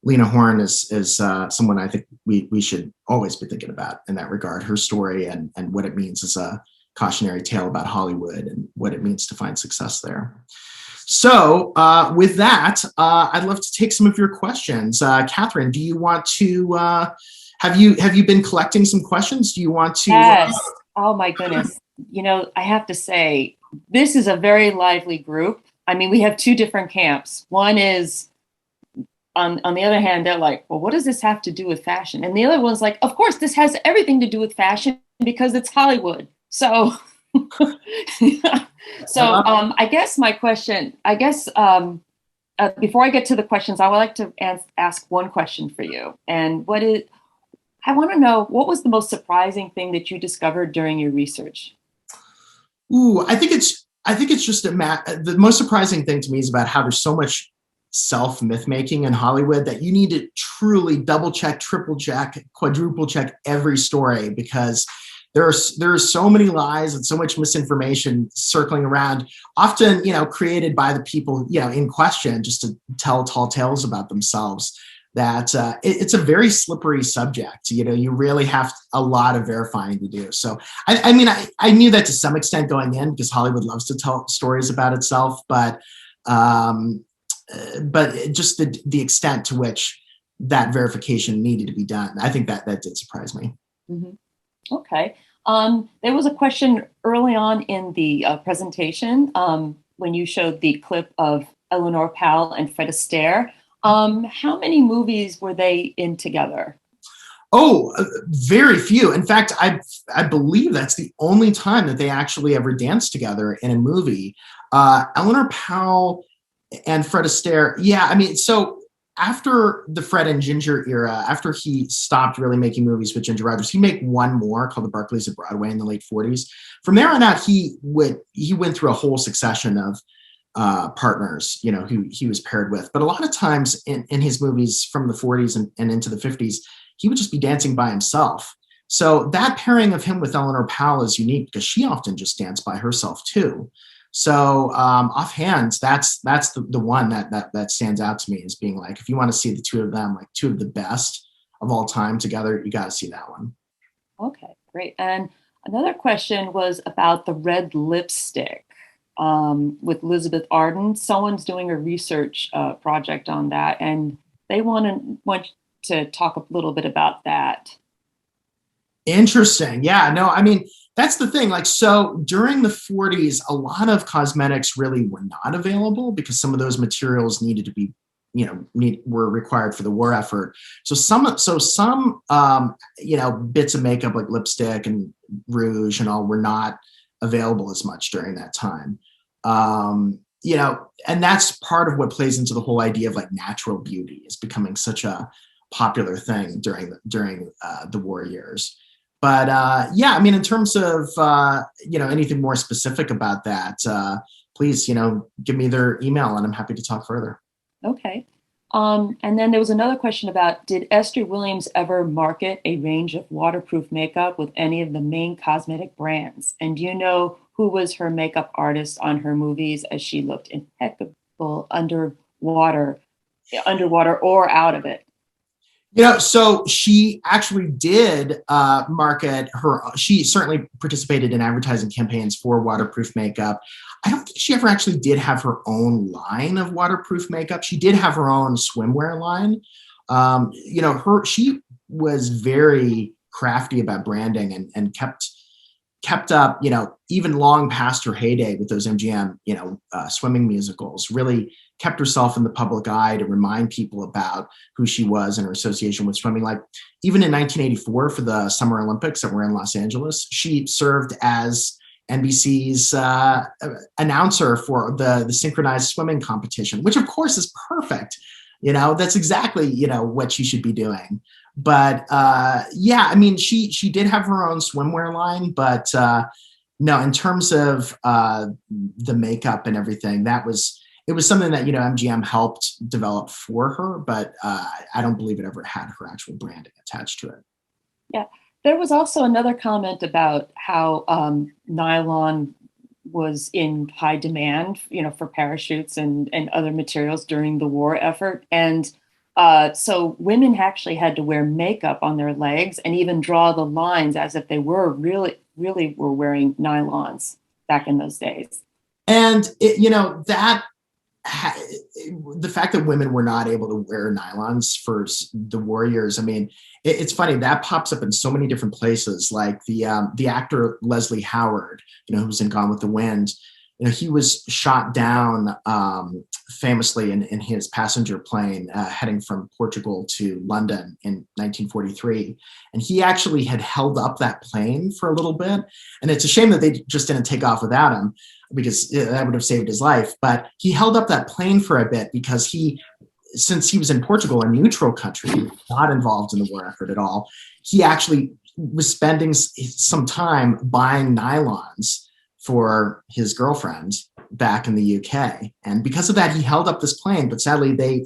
[SPEAKER 2] Lena Horne is someone I think we should always be thinking about in that regard, her story and what it means as a cautionary tale about Hollywood and what it means to find success there. So with that, I'd love to take some of your questions. Catherine, do you want to, have you been collecting some questions? Do you want to?
[SPEAKER 1] Yes. Oh my goodness. I have to say, this is a very lively group. I mean, we have two different camps. One is, on the other hand, they're like, well, what does this have to do with fashion? And the other one's like, of course, this has everything to do with fashion because it's Hollywood. So, I guess my question, before I get to the questions, I would like to ask one question for you. And I want to know, what was the most surprising thing that you discovered during your research?
[SPEAKER 2] Ooh, I think I think it's just the most surprising thing to me is about how there's so much self myth making in Hollywood that you need to truly double check, triple check, quadruple check every story, because there are so many lies and so much misinformation circling around, often, created by the people, in question, just to tell tall tales about themselves, that it's a very slippery subject. You really have a lot of verifying to do. So, I knew that to some extent going in, because Hollywood loves to tell stories about itself, but just the extent to which that verification needed to be done, I think that did surprise me.
[SPEAKER 1] Mm-hmm. Okay. There was a question early on in the presentation when you showed the clip of Eleanor Powell and Fred Astaire. How many movies were they in together?
[SPEAKER 2] Oh, very few. In fact, I believe that's the only time that they actually ever danced together in a movie. Eleanor Powell and Fred Astaire. Yeah, so after the Fred and Ginger era, after he stopped really making movies with Ginger Rogers, he'd make one more called The Berkeleys of Broadway in the late 40s. From there on out, he went through a whole succession of partners, who he was paired with. But a lot of times in his movies from the 40s and into the 50s, he would just be dancing by himself. So that pairing of him with Eleanor Powell is unique because she often just danced by herself too. So offhand, that's the one that stands out to me as being like, if you want to see the two of them, like two of the best of all time together, you got to see that one.
[SPEAKER 1] Okay, great. And another question was about the red lipstick with Elizabeth Arden. Someone's doing a research project on that, and they want to talk a little bit about that.
[SPEAKER 2] Interesting. Yeah, no, that's the thing. Like, so during the 40s, a lot of cosmetics really were not available because some of those materials needed to be, were required for the war effort. So some bits of makeup like lipstick and rouge and all were not available as much during that time. And that's part of what plays into the whole idea of like natural beauty is becoming such a popular thing during the war years. But in terms of anything more specific about that, please give me their email and I'm happy to talk further.
[SPEAKER 1] Okay. And then there was another question about, did Esther Williams ever market a range of waterproof makeup with any of the main cosmetic brands? And do you know who was her makeup artist on her movies, as she looked impeccable underwater or out of it?
[SPEAKER 2] So she actually did market she certainly participated in advertising campaigns for waterproof makeup. I don't think she ever actually did have her own line of waterproof makeup. She did have her own swimwear line. She was very crafty about branding and kept up, even long past her heyday with those MGM, swimming musicals, really kept herself in the public eye to remind people about who she was and her association with swimming. Like even in 1984 for the Summer Olympics that were in Los Angeles, she served as NBC's announcer for the synchronized swimming competition, which of course is perfect. That's exactly, what she should be doing. But she did have her own swimwear line, but no, in terms of the makeup and everything, it was something that, MGM helped develop for her, but I don't believe it ever had her actual branding attached to it.
[SPEAKER 1] Yeah. There was also another comment about how nylon was in high demand, for parachutes and other materials during the war effort. And so women actually had to wear makeup on their legs and even draw the lines as if they were really were wearing nylons back in those days.
[SPEAKER 2] And the fact that women were not able to wear nylons for the war years, it's funny that pops up in so many different places. Like the actor Leslie Howard, who's in Gone with the Wind, he was shot down famously in his passenger plane heading from Portugal to London in 1943. And he actually had held up that plane for a little bit. And it's a shame that they just didn't take off without him, because that would have saved his life. But he held up that plane for a bit because since he was in Portugal, a neutral country, not involved in the war effort at all, he actually was spending some time buying nylons for his girlfriend back in the UK. And because of that, he held up this plane, but sadly they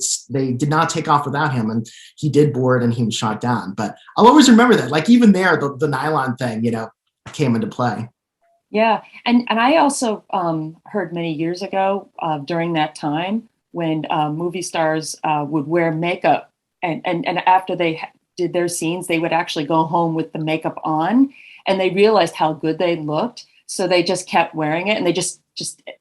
[SPEAKER 2] did not take off without him, and he did board and he was shot down. But I'll always remember that, like even there, the nylon thing, came into play.
[SPEAKER 1] Yeah, and I also heard many years ago during that time when movie stars would wear makeup, and after they did their scenes, they would actually go home with the makeup on, and they realized how good they looked, so they just kept wearing it, and they just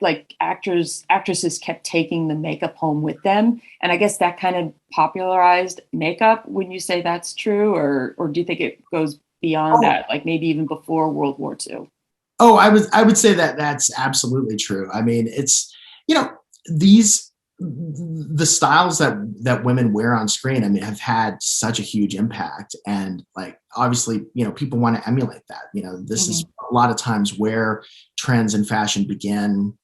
[SPEAKER 1] like actresses kept taking the makeup home with them, and I guess that kind of popularized makeup. Wouldn't you say that's true, or do you think it goes beyond that, like maybe even before World War II?
[SPEAKER 2] Oh, I would say that that's absolutely true. I mean, it's, these the styles that women wear on screen, I mean, have had such a huge impact. And like obviously, people want to emulate that. This is a lot of times where trends in fashion begin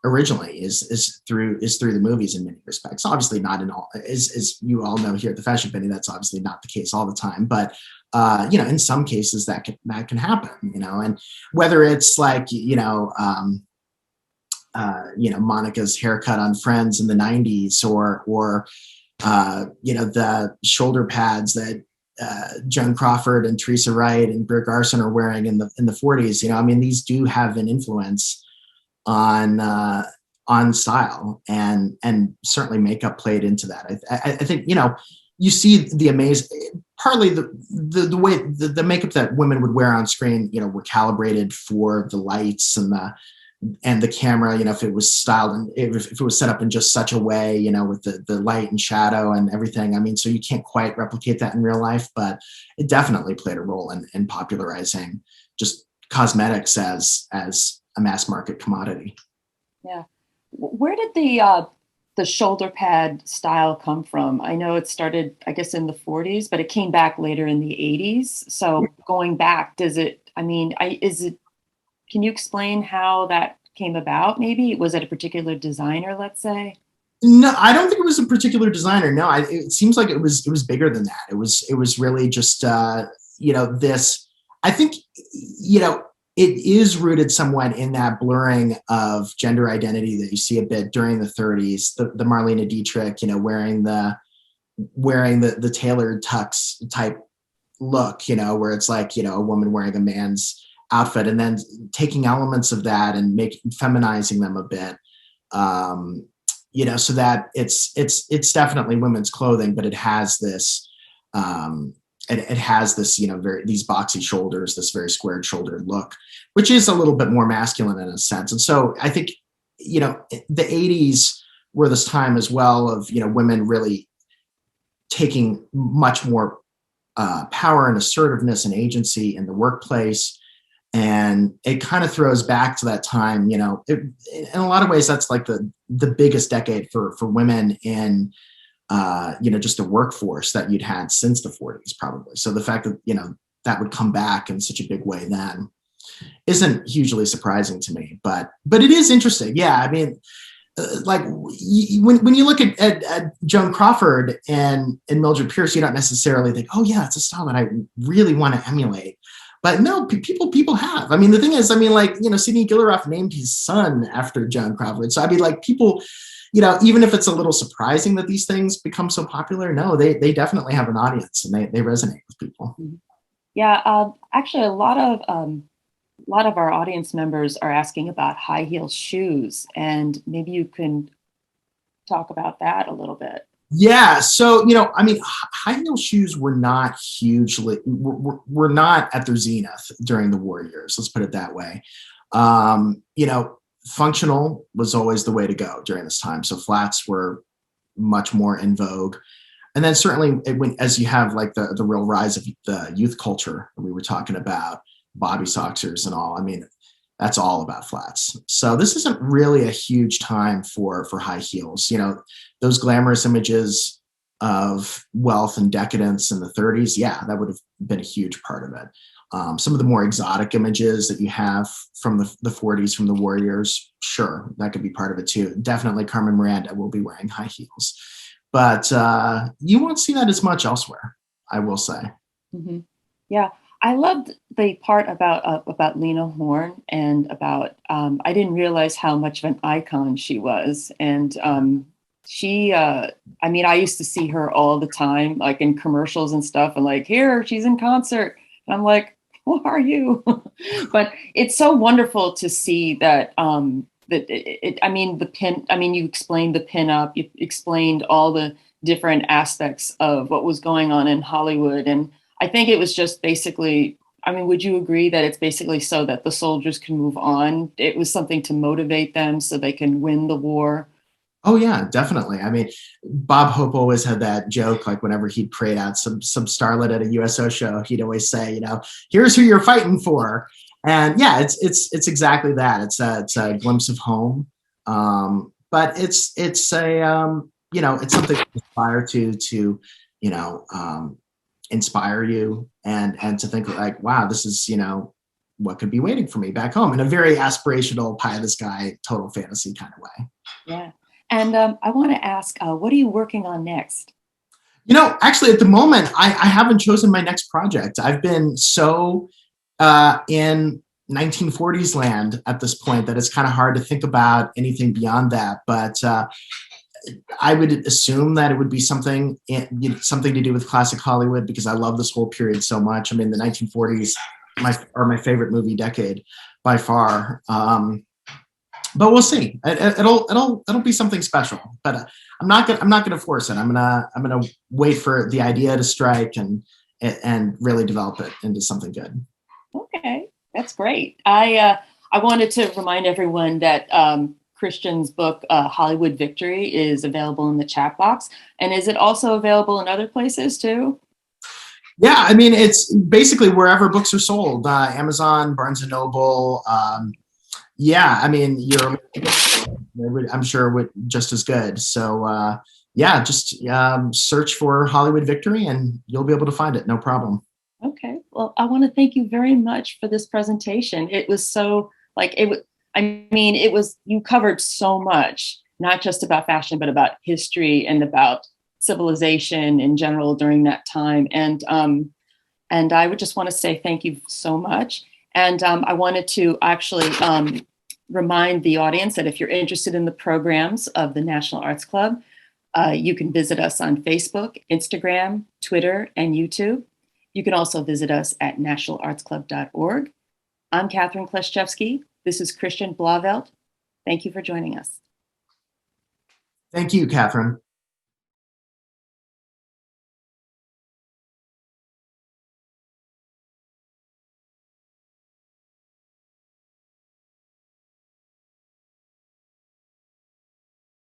[SPEAKER 2] originally is through the movies in many respects. Obviously not in all, as you all know here at the Fashion Penny, that's obviously not the case all the time, but in some cases that can happen, and whether it's like, Monica's haircut on Friends in the 90s, or the shoulder pads that Joan Crawford and Teresa Wright and Brie Larson are wearing in the 40s. I mean, these do have an influence on style, and certainly makeup played into that. I think you see the amazing, partly the way the makeup that women would wear on screen, were calibrated for the lights and the camera, if it was styled and if it was set up in just such a way, with the light and shadow and everything. I mean, so you can't quite replicate that in real life, but it definitely played a role in popularizing just cosmetics as a mass market commodity.
[SPEAKER 1] Yeah. Where did the shoulder pad style come from? I know it started, I guess, in the 40s, but it came back later in the 80s. So going back, can you explain how that came about? Maybe was it a particular designer, let's say?
[SPEAKER 2] No, I don't think it was a particular designer. No, it seems like it was bigger than that. It was really just this. I think it is rooted somewhat in that blurring of gender identity that you see a bit during the 30s. The Marlene Dietrich, wearing the tailored tux type look, where it's like a woman wearing a man's outfit, and then taking elements of that and feminizing them a bit, so that it's definitely women's clothing, but it has this it has this these boxy shoulders, this very squared shouldered look, which is a little bit more masculine in a sense. And so I think the 80s were this time as well of women really taking much more power and assertiveness and agency in the workplace. And it kind of throws back to that time, in a lot of ways, that's like the biggest decade for women in, just a workforce that you'd had since the 40s, probably. So the fact that, that would come back in such a big way then isn't hugely surprising to me, but it is interesting. Yeah. I mean, like when you look at Joan Crawford and Mildred Pierce, you don't necessarily think, oh yeah, it's a style that I really want to emulate. But no, people have. I mean, the thing is, Sidney Gilroth named his son after Joan Crawford. So I mean, like people, even if it's a little surprising that these things become so popular, no, they definitely have an audience and they resonate with people.
[SPEAKER 1] Yeah, actually, a lot of our audience members are asking about high heel shoes, and maybe you can talk about that a little bit.
[SPEAKER 2] Yeah. So, high heel shoes were not hugely, were not at their zenith during the war years. Let's put it that way. Functional was always the way to go during this time. So flats were much more in vogue. And then certainly as you have like the real rise of the youth culture that we were talking about, Bobby Soxers and all, I mean, that's all about flats. So this isn't really a huge time for high heels. Those glamorous images of wealth and decadence in the 30s, yeah, that would have been a huge part of it. Some of the more exotic images that you have from the 40s, from the war years, sure, that could be part of it too. Definitely Carmen Miranda will be wearing high heels. But you won't see that as much elsewhere, I will say.
[SPEAKER 1] Mm-hmm. Yeah. I loved the part about Lena Horne and about I didn't realize how much of an icon she was, and she I mean, I used to see her all the time, like in commercials and stuff, and like, here she's in concert, and I'm like, who are you? But it's so wonderful to see that I mean, you explained the pinup, you explained all the different aspects of what was going on in Hollywood, and I think it was just basically, I mean, would you agree that it's basically so that the soldiers can move on? It was something to motivate them so they can win the war.
[SPEAKER 2] Oh yeah, definitely. I mean, Bob Hope always had that joke, like whenever he'd parade out some starlet at a USO show, he'd always say, you know, here's who you're fighting for. And yeah, it's exactly that. It's a glimpse of home. But it's a you know, it's something to aspire to, you know, inspire you and to think like, wow, this is, you know, what could be waiting for me back home in a very aspirational pie in the sky, total fantasy kind of way.
[SPEAKER 1] Yeah. And I want to ask, what are you working on next?
[SPEAKER 2] You know, actually, at the moment, I haven't chosen my next project. I've been so in 1940s land at this point that it's kind of hard to think about anything beyond that. But I would assume that it would be something something to do with classic Hollywood because I love this whole period so much. I mean, the 1940s are my favorite movie decade by far. But we'll see. It'll be something special. But I'm not gonna force it. I'm gonna wait for the idea to strike and really develop it into something good.
[SPEAKER 1] Okay, that's great. I wanted to remind everyone that Christian's book Hollywood Victory is available in the chat box, and is it also available in other places too?
[SPEAKER 2] Yeah, I mean it's basically wherever books are sold, Amazon, Barnes and Noble. Yeah, I mean, I'm sure would just as good. So yeah, just search for Hollywood Victory and you'll be able to find it. No problem.
[SPEAKER 1] Okay. Well, I want to thank you very much for this presentation. It was so like it was, I mean, it was, you covered so much, not just about fashion, but about history and about civilization in general during that time. And I would just want to say thank you so much. And I wanted to actually remind the audience that if you're interested in the programs of the National Arts Club, you can visit us on Facebook, Instagram, Twitter, and YouTube. You can also visit us at nationalartsclub.org. I'm Catherine Kleszczewski. This is Christian Blauvelt. Thank you for joining us.
[SPEAKER 2] Thank you, Catherine.